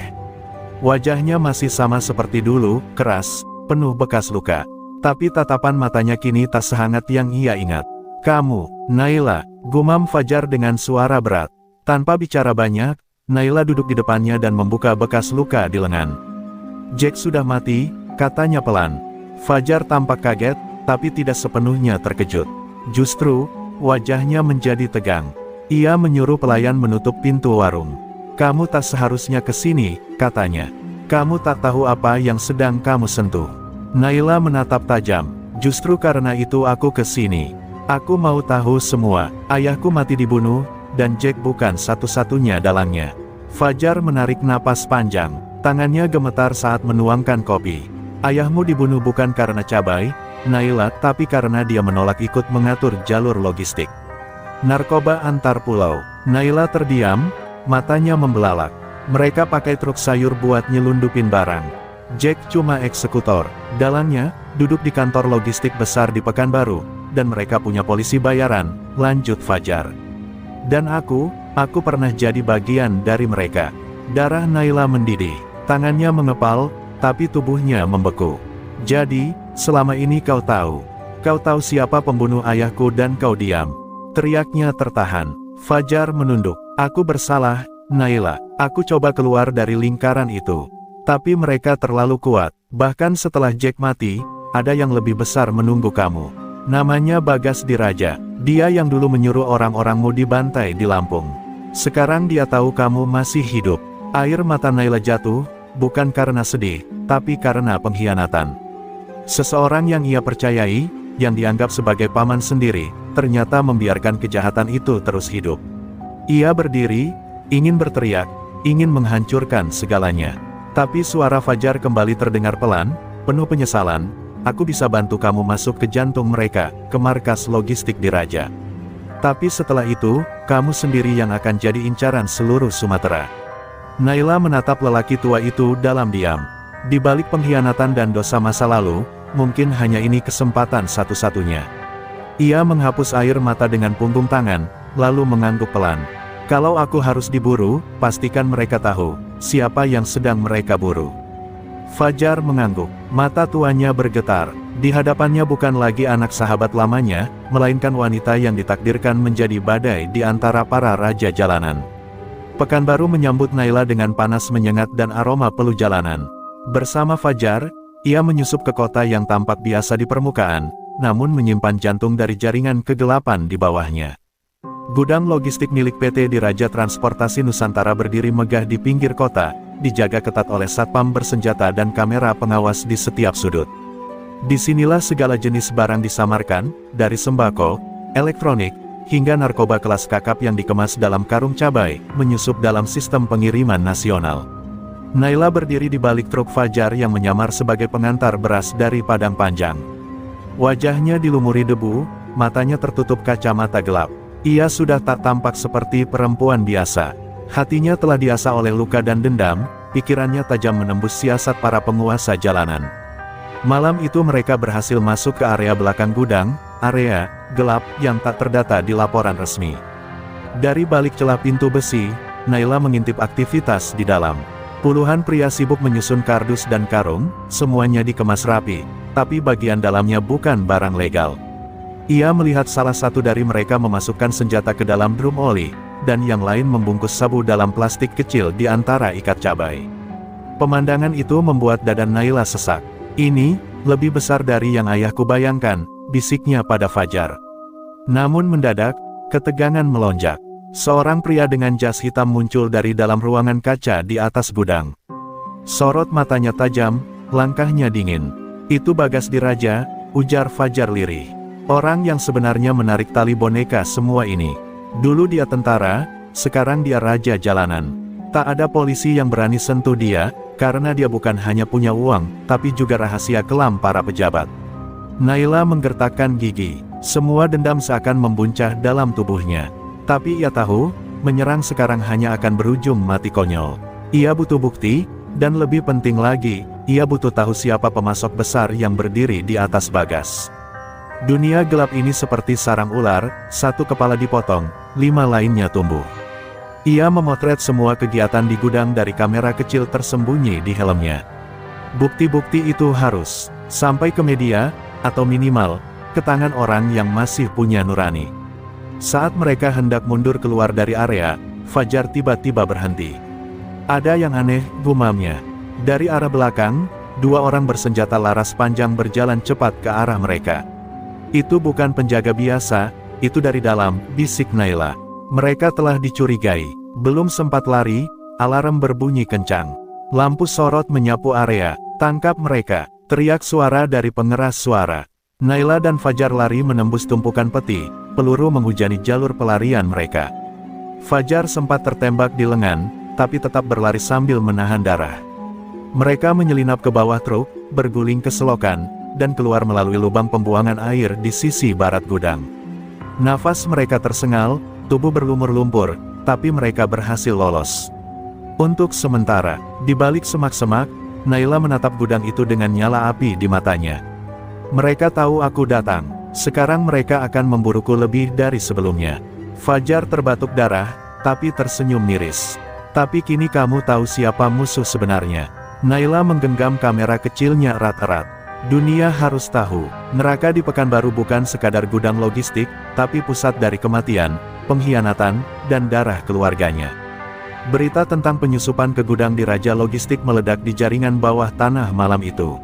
Wajahnya masih sama seperti dulu, keras, penuh bekas luka. Tapi tatapan matanya kini tak sehangat yang ia ingat. "Kamu, Naila," gumam Fajar dengan suara berat. Tanpa bicara banyak, Naila duduk di depannya dan membuka bekas luka di lengan. "Jack sudah mati," katanya pelan. Fajar tampak kaget, tapi tidak sepenuhnya terkejut. Justru, wajahnya menjadi tegang. Ia menyuruh pelayan menutup pintu warung. "Kamu tak seharusnya ke sini," katanya. "Kamu tak tahu apa yang sedang kamu sentuh." Naila menatap tajam. "Justru karena itu aku ke sini. Aku mau tahu semua. Ayahku mati dibunuh, dan Jack bukan satu-satunya dalangnya." Fajar menarik napas panjang. Tangannya gemetar saat menuangkan kopi. "Ayahmu dibunuh bukan karena cabai, Naila, tapi karena dia menolak ikut mengatur jalur logistik narkoba antar pulau." Naila terdiam, matanya membelalak. Mereka pakai truk sayur buat nyelundupin barang. Jack cuma eksekutor, dalangnya duduk di kantor logistik besar di Pekanbaru, dan mereka punya polisi bayaran, lanjut Fajar. "Dan aku pernah jadi bagian dari mereka." Darah Naila mendidih, tangannya mengepal, tapi tubuhnya membeku. "Jadi, selama ini kau tahu siapa pembunuh ayahku dan kau diam?" teriaknya tertahan. Fajar menunduk. "Aku bersalah, Naila. Aku coba keluar dari lingkaran itu. Tapi mereka terlalu kuat. Bahkan setelah Jack mati, ada yang lebih besar menunggu kamu. Namanya Bagas Diraja. Dia yang dulu menyuruh orang-orangmu dibantai di Lampung. Sekarang dia tahu kamu masih hidup." Air mata Naila jatuh, bukan karena sedih, tapi karena pengkhianatan. Seseorang yang ia percayai, yang dianggap sebagai paman sendiri, ternyata membiarkan kejahatan itu terus hidup. Ia berdiri, ingin berteriak, ingin menghancurkan segalanya. Tapi suara Fajar kembali terdengar pelan, penuh penyesalan. Aku bisa bantu kamu masuk ke jantung mereka, ke markas logistik di Raja. Tapi setelah itu, kamu sendiri yang akan jadi incaran seluruh Sumatera. Naila menatap lelaki tua itu dalam diam. Di balik pengkhianatan dan dosa masa lalu, mungkin hanya ini kesempatan satu-satunya. Ia menghapus air mata dengan punggung tangan, lalu mengangguk pelan. Kalau aku harus diburu, pastikan mereka tahu siapa yang sedang mereka buru. Fajar mengangguk, mata tuanya bergetar. Di hadapannya bukan lagi anak sahabat lamanya, melainkan wanita yang ditakdirkan menjadi badai di antara para raja jalanan. Pekanbaru menyambut Naila dengan panas menyengat dan aroma peluh jalanan. Bersama Fajar, ia menyusup ke kota yang tampak biasa di permukaan, namun menyimpan jantung dari jaringan kegelapan di bawahnya. Gudang logistik milik PT Diraja Transportasi Nusantara berdiri megah di pinggir kota, dijaga ketat oleh satpam bersenjata dan kamera pengawas di setiap sudut. Disinilah segala jenis barang disamarkan, dari sembako, elektronik, hingga narkoba kelas kakap yang dikemas dalam karung cabai, menyusup dalam sistem pengiriman nasional. Naila berdiri di balik truk Fajar yang menyamar sebagai pengantar beras dari Padang Panjang. Wajahnya dilumuri debu, matanya tertutup kacamata gelap. Ia sudah tak tampak seperti perempuan biasa. Hatinya telah diasah oleh luka dan dendam, pikirannya tajam menembus siasat para penguasa jalanan. Malam itu mereka berhasil masuk ke area belakang gudang, area gelap yang tak terdata di laporan resmi. Dari balik celah pintu besi, Naila mengintip aktivitas di dalam. Puluhan pria sibuk menyusun kardus dan karung, semuanya dikemas rapi, tapi bagian dalamnya bukan barang legal. Ia melihat salah satu dari mereka memasukkan senjata ke dalam drum oli, dan yang lain membungkus sabu dalam plastik kecil di antara ikat cabai. Pemandangan itu membuat dada Naila sesak. Ini, lebih besar dari yang ayahku bayangkan, bisiknya pada Fajar. Namun mendadak, ketegangan melonjak. Seorang pria dengan jas hitam muncul dari dalam ruangan kaca di atas gudang. Sorot matanya tajam, langkahnya dingin. Itu Bagas Diraja, ujar Fajar lirih. Orang yang sebenarnya menarik tali boneka semua ini. Dulu dia tentara, sekarang dia raja jalanan. Tak ada polisi yang berani sentuh dia, karena dia bukan hanya punya uang, tapi juga rahasia kelam para pejabat. Naila menggertakkan gigi. Semua dendam seakan membuncah dalam tubuhnya. Tapi ia tahu, menyerang sekarang hanya akan berujung mati konyol. Ia butuh bukti, dan lebih penting lagi, ia butuh tahu siapa pemasok besar yang berdiri di atas Bagas. Dunia gelap ini seperti sarang ular, satu kepala dipotong, 5 lainnya tumbuh. Ia memotret semua kegiatan di gudang dari kamera kecil tersembunyi di helmnya. Bukti-bukti itu harus sampai ke media, atau minimal, ke tangan orang yang masih punya nurani. Saat mereka hendak mundur keluar dari area, Fajar tiba-tiba berhenti. Ada yang aneh, gumamnya. Dari arah belakang, 2 orang bersenjata laras panjang berjalan cepat ke arah mereka. Itu bukan penjaga biasa, itu dari dalam, bisik Naila. Mereka telah dicurigai. Belum sempat lari, alarm berbunyi kencang. Lampu sorot menyapu area. Tangkap mereka, teriak suara dari pengeras suara. Naila dan Fajar lari menembus tumpukan peti, peluru menghujani jalur pelarian mereka. Fajar sempat tertembak di lengan, tapi tetap berlari sambil menahan darah. Mereka menyelinap ke bawah truk, berguling ke selokan, dan keluar melalui lubang pembuangan air di sisi barat gudang. Nafas mereka tersengal, tubuh berlumur lumpur, tapi mereka berhasil lolos. Untuk sementara, di balik semak-semak, Naila menatap gudang itu dengan nyala api di matanya. Mereka tahu aku datang, sekarang mereka akan memburuku lebih dari sebelumnya. Fajar terbatuk darah, tapi tersenyum miris. Tapi kini kamu tahu siapa musuh sebenarnya. Naila menggenggam kamera kecilnya erat-erat. Dunia harus tahu, neraka di Pekanbaru bukan sekadar gudang logistik, tapi pusat dari kematian, pengkhianatan, dan darah keluarganya. Berita tentang penyusupan ke gudang Diraja Logistik meledak di jaringan bawah tanah malam itu.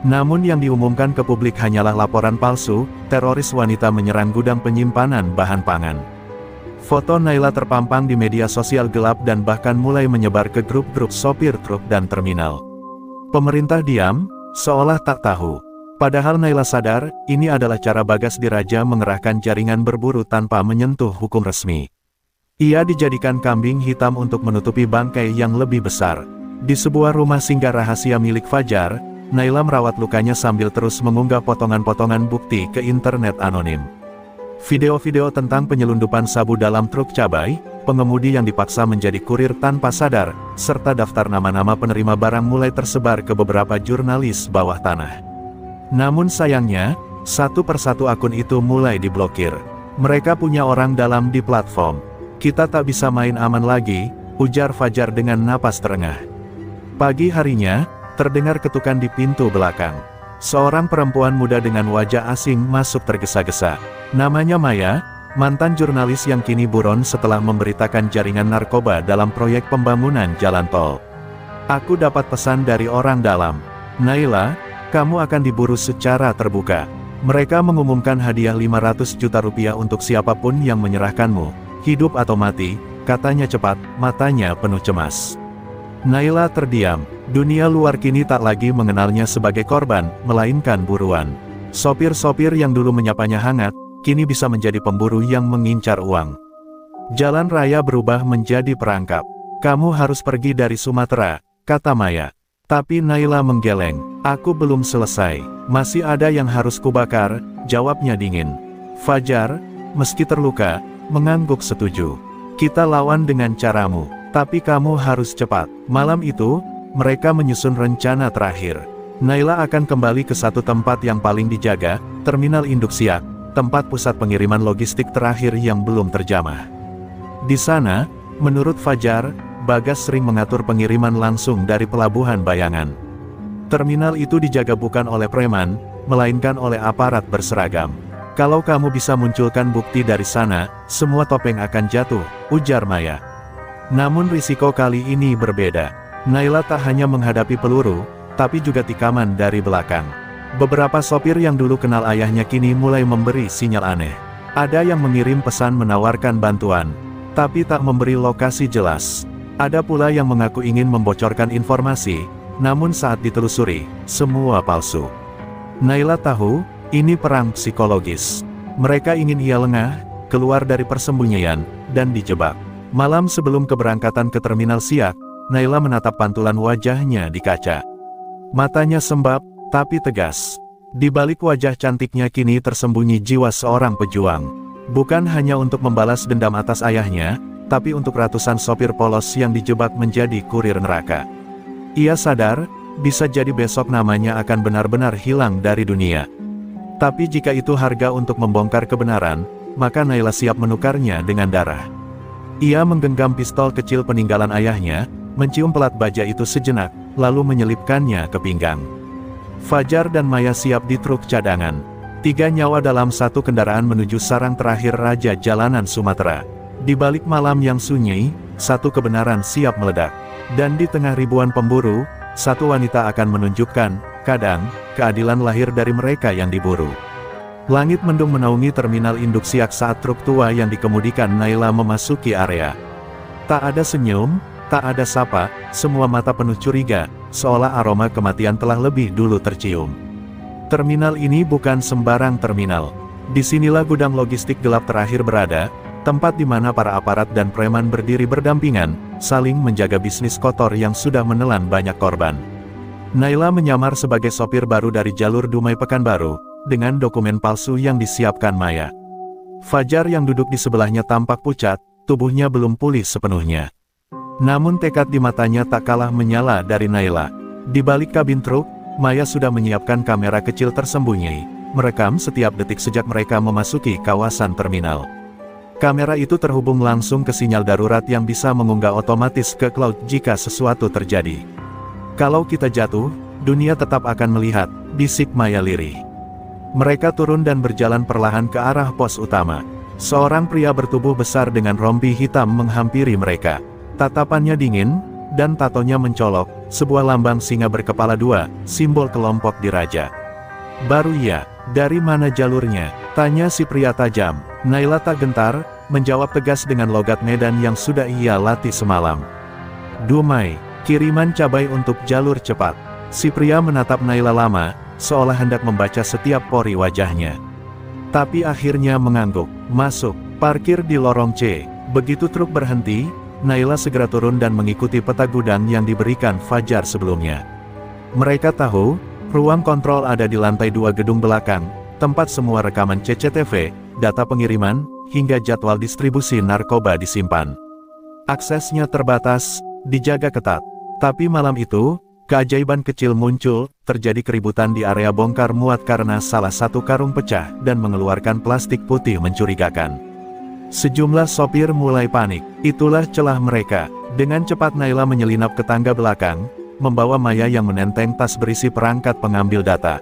Namun yang diumumkan ke publik hanyalah laporan palsu, teroris wanita menyerang gudang penyimpanan bahan pangan. Foto Naila terpampang di media sosial gelap dan bahkan mulai menyebar ke grup-grup sopir truk dan terminal. Pemerintah diam, seolah tak tahu. Padahal Naila sadar, ini adalah cara Bagas Diraja mengerahkan jaringan berburu tanpa menyentuh hukum resmi. Ia dijadikan kambing hitam untuk menutupi bangkai yang lebih besar. Di sebuah rumah singgah rahasia milik Fajar, Naila merawat lukanya sambil terus mengunggah potongan-potongan bukti ke internet anonim. Video-video tentang penyelundupan sabu dalam truk cabai, pengemudi yang dipaksa menjadi kurir tanpa sadar, serta daftar nama-nama penerima barang mulai tersebar ke beberapa jurnalis bawah tanah. Namun sayangnya, satu persatu akun itu mulai diblokir. Mereka punya orang dalam di platform. Kita tak bisa main aman lagi, ujar Fajar dengan napas terengah. Pagi harinya, terdengar ketukan di pintu belakang. Seorang perempuan muda dengan wajah asing masuk tergesa-gesa. Namanya Maya, mantan jurnalis yang kini buron setelah memberitakan jaringan narkoba dalam proyek pembangunan jalan tol. Aku dapat pesan dari orang dalam. Naila, kamu akan diburu secara terbuka. Mereka mengumumkan hadiah 500 juta rupiah untuk siapapun yang menyerahkanmu, hidup atau mati, katanya cepat, matanya penuh cemas. Naila terdiam. Dunia luar kini tak lagi mengenalnya sebagai korban, melainkan buruan. Sopir-sopir yang dulu menyapanya hangat, kini bisa menjadi pemburu yang mengincar uang. Jalan raya berubah menjadi perangkap. Kamu harus pergi dari Sumatera, kata Maya. Tapi Naila menggeleng. Aku belum selesai. Masih ada yang harus kubakar, jawabnya dingin. Fajar, meski terluka, mengangguk setuju. Kita lawan dengan caramu, tapi kamu harus cepat. Malam itu, mereka menyusun rencana terakhir. Naila akan kembali ke satu tempat yang paling dijaga, Terminal Induk Siak, tempat pusat pengiriman logistik terakhir yang belum terjamah. Di sana, menurut Fajar, Bagas sering mengatur pengiriman langsung dari pelabuhan bayangan. Terminal itu dijaga bukan oleh preman, melainkan oleh aparat berseragam. Kalau kamu bisa munculkan bukti dari sana, semua topeng akan jatuh, ujar Maya. Namun risiko kali ini berbeda. Naila tak hanya menghadapi peluru, tapi juga tikaman dari belakang. Beberapa sopir yang dulu kenal ayahnya kini mulai memberi sinyal aneh. Ada yang mengirim pesan menawarkan bantuan, tapi tak memberi lokasi jelas. Ada pula yang mengaku ingin membocorkan informasi, namun saat ditelusuri, semua palsu. Naila tahu, ini perang psikologis. Mereka ingin ia lengah, keluar dari persembunyian, dan dijebak. Malam sebelum keberangkatan ke Terminal Siak, Naila menatap pantulan wajahnya di kaca. Matanya sembab, tapi tegas. Di balik wajah cantiknya kini tersembunyi jiwa seorang pejuang. Bukan hanya untuk membalas dendam atas ayahnya, tapi untuk ratusan sopir polos yang dijebak menjadi kurir neraka. Ia sadar, bisa jadi besok namanya akan benar-benar hilang dari dunia. Tapi jika itu harga untuk membongkar kebenaran, maka Naila siap menukarnya dengan darah. Ia menggenggam pistol kecil peninggalan ayahnya, mencium pelat baja itu sejenak, lalu menyelipkannya ke pinggang. Fajar dan Maya siap di truk cadangan. 3 nyawa dalam satu kendaraan menuju sarang terakhir Raja Jalanan Sumatera. Di balik malam yang sunyi, satu kebenaran siap meledak. Dan di tengah ribuan pemburu, satu wanita akan menunjukkan, kadang, keadilan lahir dari mereka yang diburu. Langit mendung menaungi Terminal Induk Siak saat truk tua yang dikemudikan Naila memasuki area. Tak ada senyum, tak ada sapa, semua mata penuh curiga, seolah aroma kematian telah lebih dulu tercium. Terminal ini bukan sembarang terminal. Disinilah gudang logistik gelap terakhir berada, tempat di mana para aparat dan preman berdiri berdampingan, saling menjaga bisnis kotor yang sudah menelan banyak korban. Naila menyamar sebagai sopir baru dari jalur Dumai Pekanbaru, dengan dokumen palsu yang disiapkan Maya. Fajar yang duduk di sebelahnya tampak pucat, tubuhnya belum pulih sepenuhnya. Namun tekad di matanya tak kalah menyala dari Naila. Di balik kabin truk, Maya sudah menyiapkan kamera kecil tersembunyi, merekam setiap detik sejak mereka memasuki kawasan terminal. Kamera itu terhubung langsung ke sinyal darurat yang bisa mengunggah otomatis ke cloud jika sesuatu terjadi. Kalau kita jatuh, dunia tetap akan melihat, bisik Maya lirih. Mereka turun dan berjalan perlahan ke arah pos utama. Seorang pria bertubuh besar dengan rompi hitam menghampiri mereka. Tatapannya dingin, dan tatonya mencolok, sebuah lambang singa berkepala 2, simbol kelompok diraja. Baru ya, dari mana jalurnya? Tanya si pria tajam. Naila tak gentar, menjawab tegas dengan logat Medan yang sudah ia latih semalam. Dumai, kiriman cabai untuk jalur cepat. Si pria menatap Naila lama, seolah hendak membaca setiap pori wajahnya. Tapi akhirnya mengangguk. Masuk, parkir di lorong C. Begitu truk berhenti, Naila segera turun dan mengikuti peta gudang yang diberikan Fajar sebelumnya. Mereka tahu, ruang kontrol ada di lantai 2 gedung belakang, tempat semua rekaman CCTV, data pengiriman, hingga jadwal distribusi narkoba disimpan. Aksesnya terbatas, dijaga ketat. Tapi malam itu, keajaiban kecil muncul, terjadi keributan di area bongkar muat karena salah satu karung pecah dan mengeluarkan plastik putih mencurigakan. Sejumlah sopir mulai panik, itulah celah mereka. Dengan cepat Naila menyelinap ke tangga belakang, membawa Maya yang menenteng tas berisi perangkat pengambil data.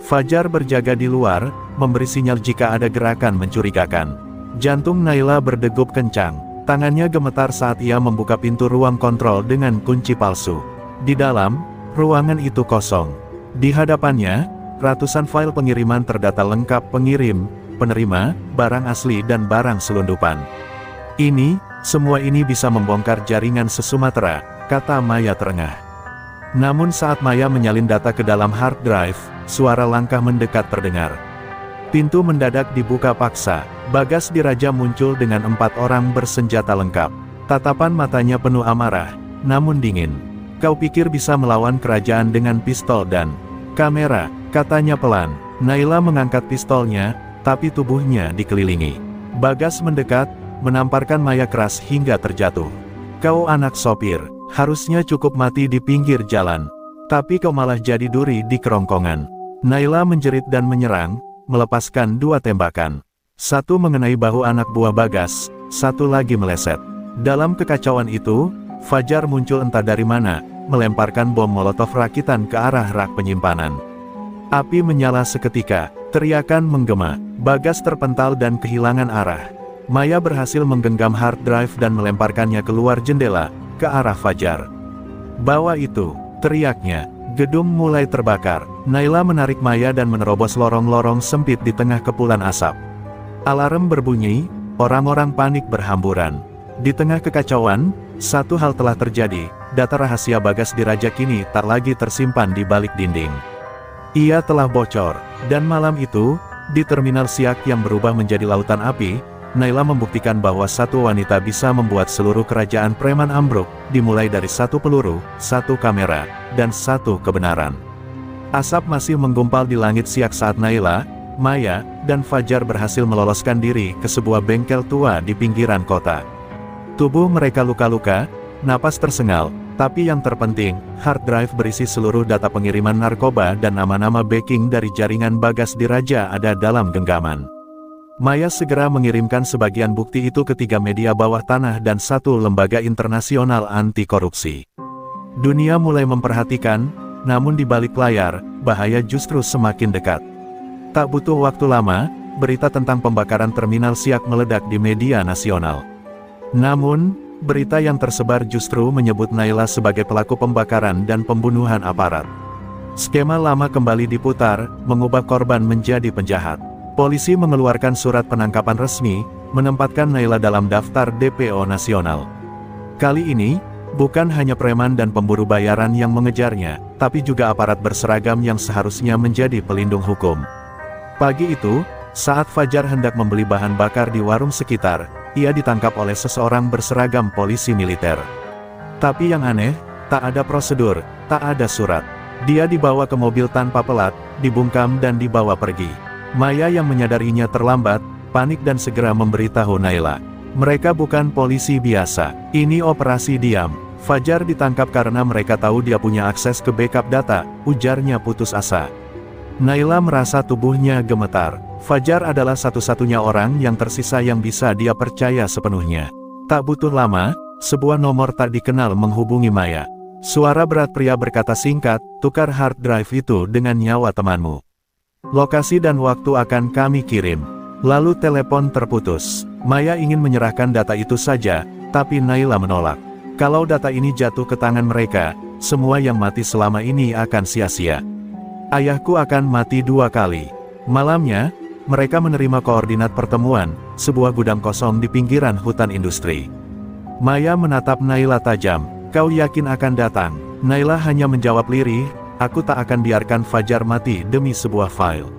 Fajar berjaga di luar, memberi sinyal jika ada gerakan mencurigakan. Jantung Naila berdegup kencang, tangannya gemetar saat ia membuka pintu ruang kontrol dengan kunci palsu. Di dalam, ruangan itu kosong. Di hadapannya, ratusan file pengiriman terdata lengkap pengirim, penerima, barang asli dan barang selundupan. Semua ini bisa membongkar jaringan se-Sumatera, kata Maya terengah. Namun saat Maya menyalin data ke dalam hard drive, suara langkah mendekat terdengar. Pintu mendadak dibuka paksa. Bagas Diraja muncul dengan 4 orang bersenjata lengkap. Tatapan matanya penuh amarah, namun dingin. Kau pikir bisa melawan kerajaan dengan pistol dan kamera, katanya pelan. Naila mengangkat pistolnya, tapi tubuhnya dikelilingi. Bagas mendekat, menamparkan Maya keras hingga terjatuh. Kau anak sopir, harusnya cukup mati di pinggir jalan. Tapi kau malah jadi duri di kerongkongan. Naila menjerit dan menyerang, melepaskan 2 tembakan. Satu mengenai bahu anak buah Bagas, satu lagi meleset. Dalam kekacauan itu, Fajar muncul entah dari mana, melemparkan bom molotov rakitan ke arah rak penyimpanan. Api menyala seketika, teriakan menggema, Bagas terpental dan kehilangan arah. Maya berhasil menggenggam hard drive dan melemparkannya keluar jendela, ke arah Fajar. Bawa itu, teriaknya. Gedung mulai terbakar. Naila menarik Maya dan menerobos lorong-lorong sempit di tengah kepulan asap. Alarm berbunyi, orang-orang panik berhamburan. Di tengah kekacauan, satu hal telah terjadi, data rahasia Bagas Diraja kini tak lagi tersimpan di balik dinding. Ia telah bocor, dan malam itu, di Terminal Siak yang berubah menjadi lautan api, Naila membuktikan bahwa satu wanita bisa membuat seluruh kerajaan preman ambruk, dimulai dari 1 peluru, 1 kamera, dan 1 kebenaran. Asap masih menggumpal di langit Siak saat Naila, Maya, dan Fajar berhasil meloloskan diri ke sebuah bengkel tua di pinggiran kota. Tubuh mereka luka-luka, napas tersengal, tapi yang terpenting, hard drive berisi seluruh data pengiriman narkoba dan nama-nama backing dari jaringan Bagas Diraja ada dalam genggaman. Maya segera mengirimkan sebagian bukti itu ke 3 media bawah tanah dan 1 lembaga internasional anti korupsi. Dunia mulai memperhatikan, namun di balik layar, bahaya justru semakin dekat. Tak butuh waktu lama, berita tentang pembakaran Terminal Siak meledak di media nasional. Namun, berita yang tersebar justru menyebut Naila sebagai pelaku pembakaran dan pembunuhan aparat. Skema lama kembali diputar, mengubah korban menjadi penjahat. Polisi mengeluarkan surat penangkapan resmi, menempatkan Naila dalam daftar DPO nasional. Kali ini, bukan hanya preman dan pemburu bayaran yang mengejarnya, tapi juga aparat berseragam yang seharusnya menjadi pelindung hukum. Pagi itu, saat Fajar hendak membeli bahan bakar di warung sekitar, ia ditangkap oleh seseorang berseragam polisi militer. Tapi yang aneh, tak ada prosedur, tak ada surat. Dia dibawa ke mobil tanpa pelat, dibungkam dan dibawa pergi. Maya yang menyadarinya terlambat, panik dan segera memberitahu Naila. Mereka bukan polisi biasa, ini operasi diam. Fajar ditangkap karena mereka tahu dia punya akses ke backup data, ujarnya putus asa. Naila merasa tubuhnya gemetar. Fajar adalah satu-satunya orang yang tersisa yang bisa dia percaya sepenuhnya. Tak butuh lama, sebuah nomor tak dikenal menghubungi Maya. Suara berat pria berkata singkat, tukar hard drive itu dengan nyawa temanmu. Lokasi dan waktu akan kami kirim. Lalu telepon terputus. Maya ingin menyerahkan data itu saja, tapi Naila menolak. Kalau data ini jatuh ke tangan mereka, semua yang mati selama ini akan sia-sia. Ayahku akan mati 2 kali. Malamnya, mereka menerima koordinat pertemuan, sebuah gudang kosong di pinggiran hutan industri. Maya menatap Naila tajam. Kau yakin akan datang? Naila hanya menjawab lirih, Aku tak akan biarkan Fajar mati demi sebuah file.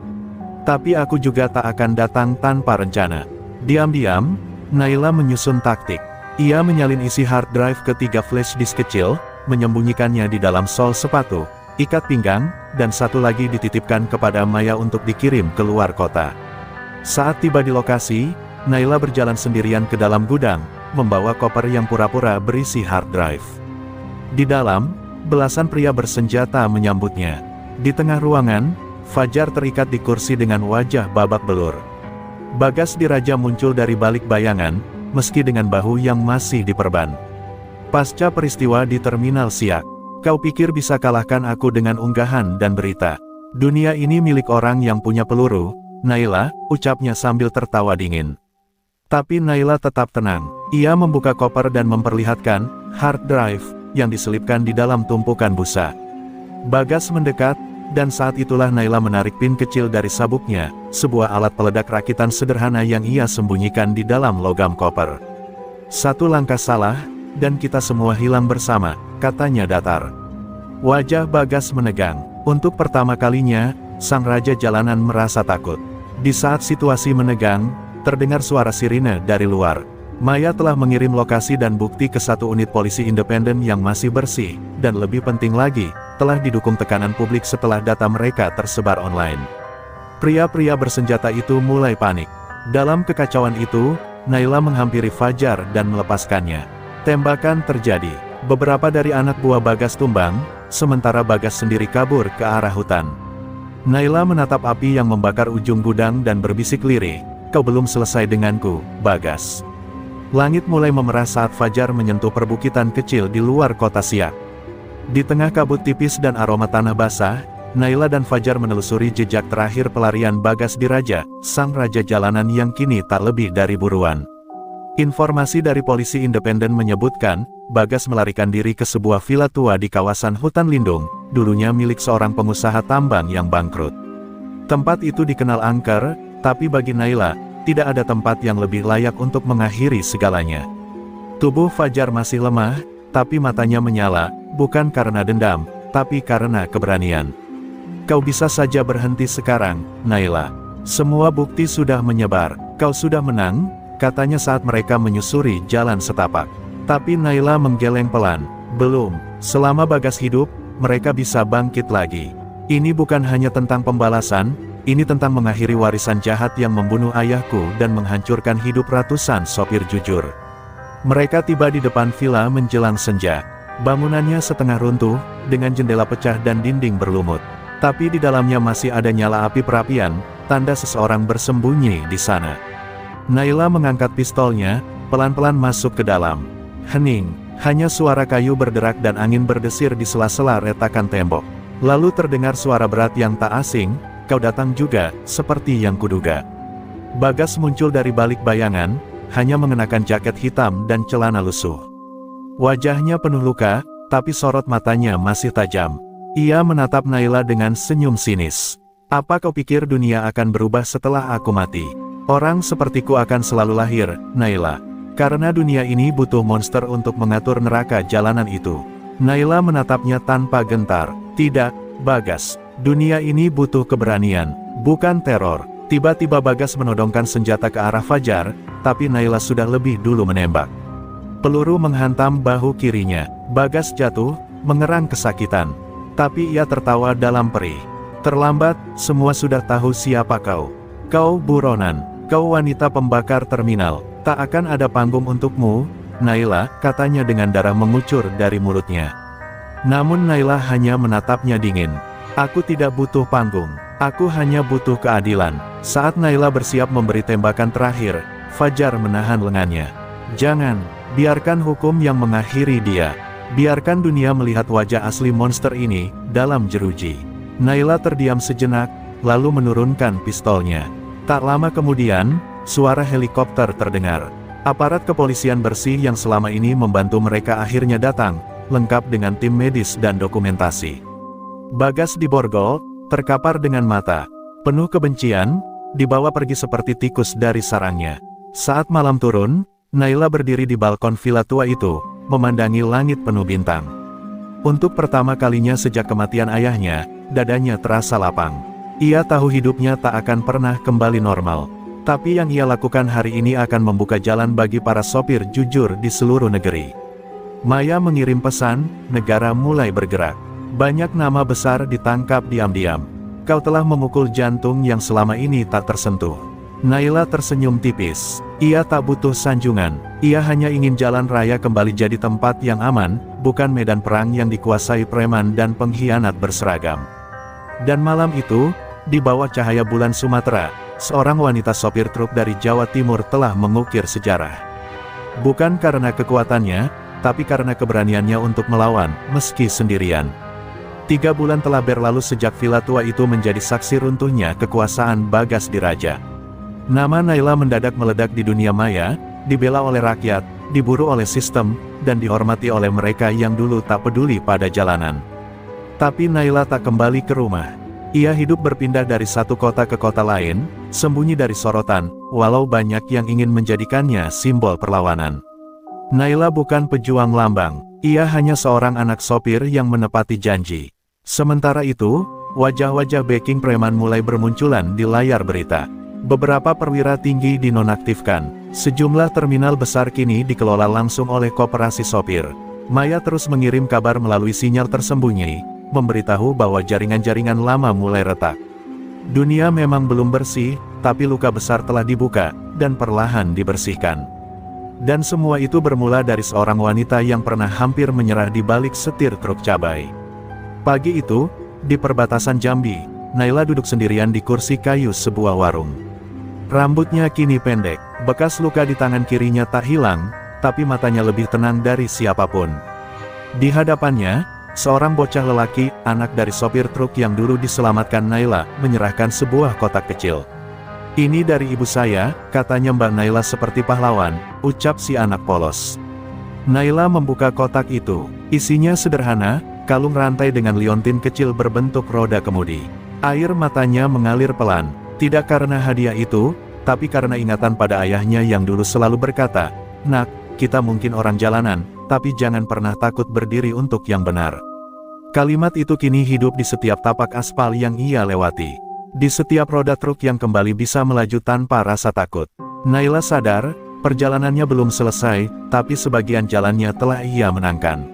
Tapi aku juga tak akan datang tanpa rencana. Diam-diam, Naila menyusun taktik. Ia menyalin isi hard drive ke 3 flash disk kecil, menyembunyikannya di dalam sol sepatu, ikat pinggang, dan satu lagi dititipkan kepada Maya untuk dikirim ke luar kota. Saat tiba di lokasi, Naila berjalan sendirian ke dalam gudang, membawa koper yang pura-pura berisi hard drive. Di dalam, belasan pria bersenjata menyambutnya. Di tengah ruangan, Fajar terikat di kursi dengan wajah babak belur. Bagas Diraja muncul dari balik bayangan, meski dengan bahu yang masih diperban. Pasca peristiwa di Terminal Siak, kau pikir bisa kalahkan aku dengan unggahan dan berita. Dunia ini milik orang yang punya peluru, Naila, ucapnya sambil tertawa dingin. Tapi Naila tetap tenang. Ia membuka koper dan memperlihatkan hard drive yang diselipkan di dalam tumpukan busa. Bagas mendekat, dan saat itulah Naila menarik pin kecil dari sabuknya, sebuah alat peledak rakitan sederhana yang ia sembunyikan di dalam logam koper. Satu langkah salah, dan kita semua hilang bersama, katanya datar. Wajah Bagas menegang. Untuk pertama kalinya, sang raja jalanan merasa takut. Di saat situasi menegang, terdengar suara sirine dari luar. Maya telah mengirim lokasi dan bukti ke satu unit polisi independen yang masih bersih, dan lebih penting lagi, telah didukung tekanan publik setelah data mereka tersebar online. Pria-pria bersenjata itu mulai panik. Dalam kekacauan itu, Naila menghampiri Fajar dan melepaskannya. Tembakan terjadi. Beberapa dari anak buah Bagas tumbang, sementara Bagas sendiri kabur ke arah hutan. Naila menatap api yang membakar ujung gudang dan berbisik lirih, "Kau belum selesai denganku, Bagas." Langit mulai memerah saat Fajar menyentuh perbukitan kecil di luar kota Siak. Di tengah kabut tipis dan aroma tanah basah, Naila dan Fajar menelusuri jejak terakhir pelarian Bagas Diraja, sang raja jalanan yang kini tak lebih dari buruan. Informasi dari polisi independen menyebutkan, Bagas melarikan diri ke sebuah villa tua di kawasan hutan lindung, dulunya milik seorang pengusaha tambang yang bangkrut. Tempat itu dikenal angker, tapi bagi Naila, tidak ada tempat yang lebih layak untuk mengakhiri segalanya. Tubuh Fajar masih lemah, tapi matanya menyala, bukan karena dendam, tapi karena keberanian. "Kau bisa saja berhenti sekarang, Naila. Semua bukti sudah menyebar, kau sudah menang," katanya saat mereka menyusuri jalan setapak. Tapi Naila menggeleng pelan, "Belum, selama Bagas hidup, mereka bisa bangkit lagi. Ini bukan hanya tentang pembalasan, ini tentang mengakhiri warisan jahat yang membunuh ayahku dan menghancurkan hidup ratusan sopir jujur." Mereka tiba di depan villa menjelang senja. Bangunannya setengah runtuh, dengan jendela pecah dan dinding berlumut. Tapi di dalamnya masih ada nyala api perapian, tanda seseorang bersembunyi di sana. Naila mengangkat pistolnya, pelan-pelan masuk ke dalam. Hening, hanya suara kayu berderak dan angin berdesir di sela-sela retakan tembok. Lalu terdengar suara berat yang tak asing, "Kau datang juga, seperti yang kuduga." Bagas muncul dari balik bayangan, hanya mengenakan jaket hitam dan celana lusuh. Wajahnya penuh luka, tapi sorot matanya masih tajam. Ia menatap Naila dengan senyum sinis. "Apa kau pikir dunia akan berubah setelah aku mati? Orang sepertiku akan selalu lahir, Naila. Karena dunia ini butuh monster untuk mengatur neraka jalanan itu." Naila menatapnya tanpa gentar. "Tidak, Bagas. Dunia ini butuh keberanian, bukan teror." Tiba-tiba Bagas menodongkan senjata ke arah Fajar, tapi Naila sudah lebih dulu menembak. Peluru menghantam bahu kirinya. Bagas jatuh, mengerang kesakitan. Tapi ia tertawa dalam perih. "Terlambat, semua sudah tahu siapa kau. Kau buronan, kau wanita pembakar terminal. Tak akan ada panggung untukmu, Naila," katanya dengan darah mengucur dari mulutnya. Namun Naila hanya menatapnya dingin. "Aku tidak butuh panggung, aku hanya butuh keadilan." Saat Naila bersiap memberi tembakan terakhir, Fajar menahan lengannya. "Jangan, biarkan hukum yang mengakhiri dia. Biarkan dunia melihat wajah asli monster ini, dalam jeruji." Naila terdiam sejenak, lalu menurunkan pistolnya. Tak lama kemudian, suara helikopter terdengar. Aparat kepolisian bersih yang selama ini membantu mereka akhirnya datang, lengkap dengan tim medis dan dokumentasi. Bagas diborgol, terkapar dengan mata penuh kebencian, dibawa pergi seperti tikus dari sarangnya. Saat malam turun, Naila berdiri di balkon villa tua itu, memandangi langit penuh bintang. Untuk pertama kalinya sejak kematian ayahnya, dadanya terasa lapang. Ia tahu hidupnya tak akan pernah kembali normal. Tapi yang ia lakukan hari ini akan membuka jalan bagi para sopir jujur di seluruh negeri. Maya mengirim pesan, negara mulai bergerak. Banyak nama besar ditangkap diam-diam. Kau telah memukul jantung yang selama ini tak tersentuh. Naila tersenyum tipis. Ia tak butuh sanjungan. Ia hanya ingin jalan raya kembali jadi tempat yang aman, bukan medan perang yang dikuasai preman dan pengkhianat berseragam. Dan malam itu, di bawah cahaya bulan Sumatera, seorang wanita sopir truk dari Jawa Timur telah mengukir sejarah. Bukan karena kekuatannya, tapi karena keberaniannya untuk melawan, meski sendirian. 3 bulan telah berlalu sejak villa tua itu menjadi saksi runtuhnya kekuasaan Bagas Diraja. Nama Naila mendadak meledak di dunia maya, dibela oleh rakyat, diburu oleh sistem, dan dihormati oleh mereka yang dulu tak peduli pada jalanan. Tapi Naila tak kembali ke rumah. Ia hidup berpindah dari satu kota ke kota lain, sembunyi dari sorotan, walau banyak yang ingin menjadikannya simbol perlawanan. Naila bukan pejuang lambang, ia hanya seorang anak sopir yang menepati janji. Sementara itu, wajah-wajah backing preman mulai bermunculan di layar berita. Beberapa perwira tinggi dinonaktifkan. Sejumlah terminal besar kini dikelola langsung oleh koperasi sopir. Maya terus mengirim kabar melalui sinyal tersembunyi, memberitahu bahwa jaringan-jaringan lama mulai retak. Dunia memang belum bersih, tapi luka besar telah dibuka, dan perlahan dibersihkan. Dan semua itu bermula dari seorang wanita yang pernah hampir menyerah di balik setir truk cabai. Pagi itu, di perbatasan Jambi, Naila duduk sendirian di kursi kayu sebuah warung. Rambutnya kini pendek, bekas luka di tangan kirinya tak hilang, tapi matanya lebih tenang dari siapapun. Di hadapannya, seorang bocah lelaki, anak dari sopir truk yang dulu diselamatkan Naila, menyerahkan sebuah kotak kecil. "Ini dari ibu saya," katanya Mbak Naila seperti pahlawan, ucap si anak polos. Naila membuka kotak itu. Isinya sederhana, kalung rantai dengan liontin kecil berbentuk roda kemudi. Air matanya mengalir pelan. Tidak karena hadiah itu, tapi karena ingatan pada ayahnya yang dulu selalu berkata, "Nak, kita mungkin orang jalanan, tapi jangan pernah takut berdiri untuk yang benar." Kalimat itu kini hidup di setiap tapak aspal yang ia lewati. Di setiap roda truk yang kembali bisa melaju tanpa rasa takut. Naila sadar, perjalanannya belum selesai, tapi sebagian jalannya telah ia menangkan.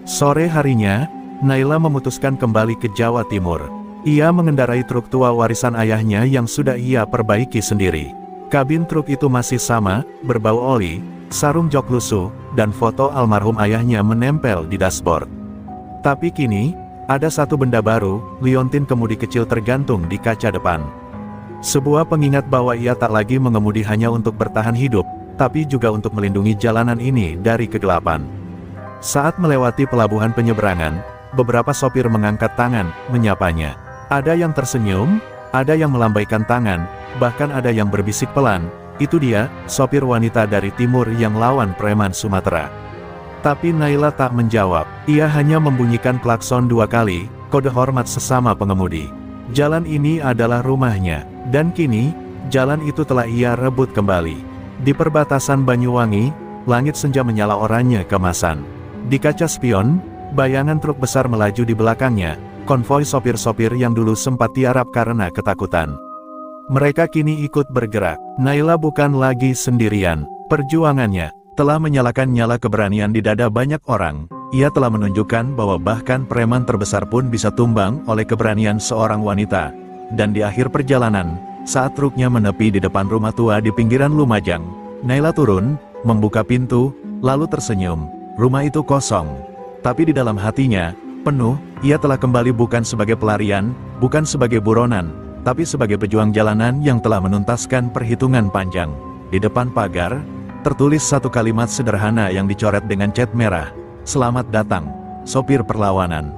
Sore harinya, Naila memutuskan kembali ke Jawa Timur. Ia mengendarai truk tua warisan ayahnya yang sudah ia perbaiki sendiri. Kabin truk itu masih sama, berbau oli, sarung jok lusuh, dan foto almarhum ayahnya menempel di dashboard. Tapi kini, ada satu benda baru, liontin kemudi kecil tergantung di kaca depan. Sebuah pengingat bahwa ia tak lagi mengemudi hanya untuk bertahan hidup, tapi juga untuk melindungi jalanan ini dari kegelapan. Saat melewati pelabuhan penyeberangan, beberapa sopir mengangkat tangan, menyapanya. Ada yang tersenyum, ada yang melambaikan tangan, bahkan ada yang berbisik pelan, "Itu dia, sopir wanita dari timur yang lawan preman Sumatera." Tapi Naila tak menjawab, ia hanya membunyikan klakson 2 kali, kode hormat sesama pengemudi. Jalan ini adalah rumahnya, dan kini, jalan itu telah ia rebut kembali. Di perbatasan Banyuwangi, langit senja menyala oranye kemasan. Di kaca spion, bayangan truk besar melaju di belakangnya, konvoi sopir-sopir yang dulu sempat tiarap karena ketakutan. Mereka kini ikut bergerak. Naila bukan lagi sendirian. Perjuangannya telah menyalakan nyala keberanian di dada banyak orang. Ia telah menunjukkan bahwa bahkan preman terbesar pun bisa tumbang oleh keberanian seorang wanita. Dan di akhir perjalanan, saat truknya menepi di depan rumah tua di pinggiran Lumajang, Naila turun, membuka pintu, lalu tersenyum. Rumah itu kosong. Tapi di dalam hatinya, penuh. Ia telah kembali bukan sebagai pelarian, bukan sebagai buronan, tapi sebagai pejuang jalanan yang telah menuntaskan perhitungan panjang. Di depan pagar, tertulis satu kalimat sederhana yang dicoret dengan cat merah. "Selamat datang, sopir perlawanan."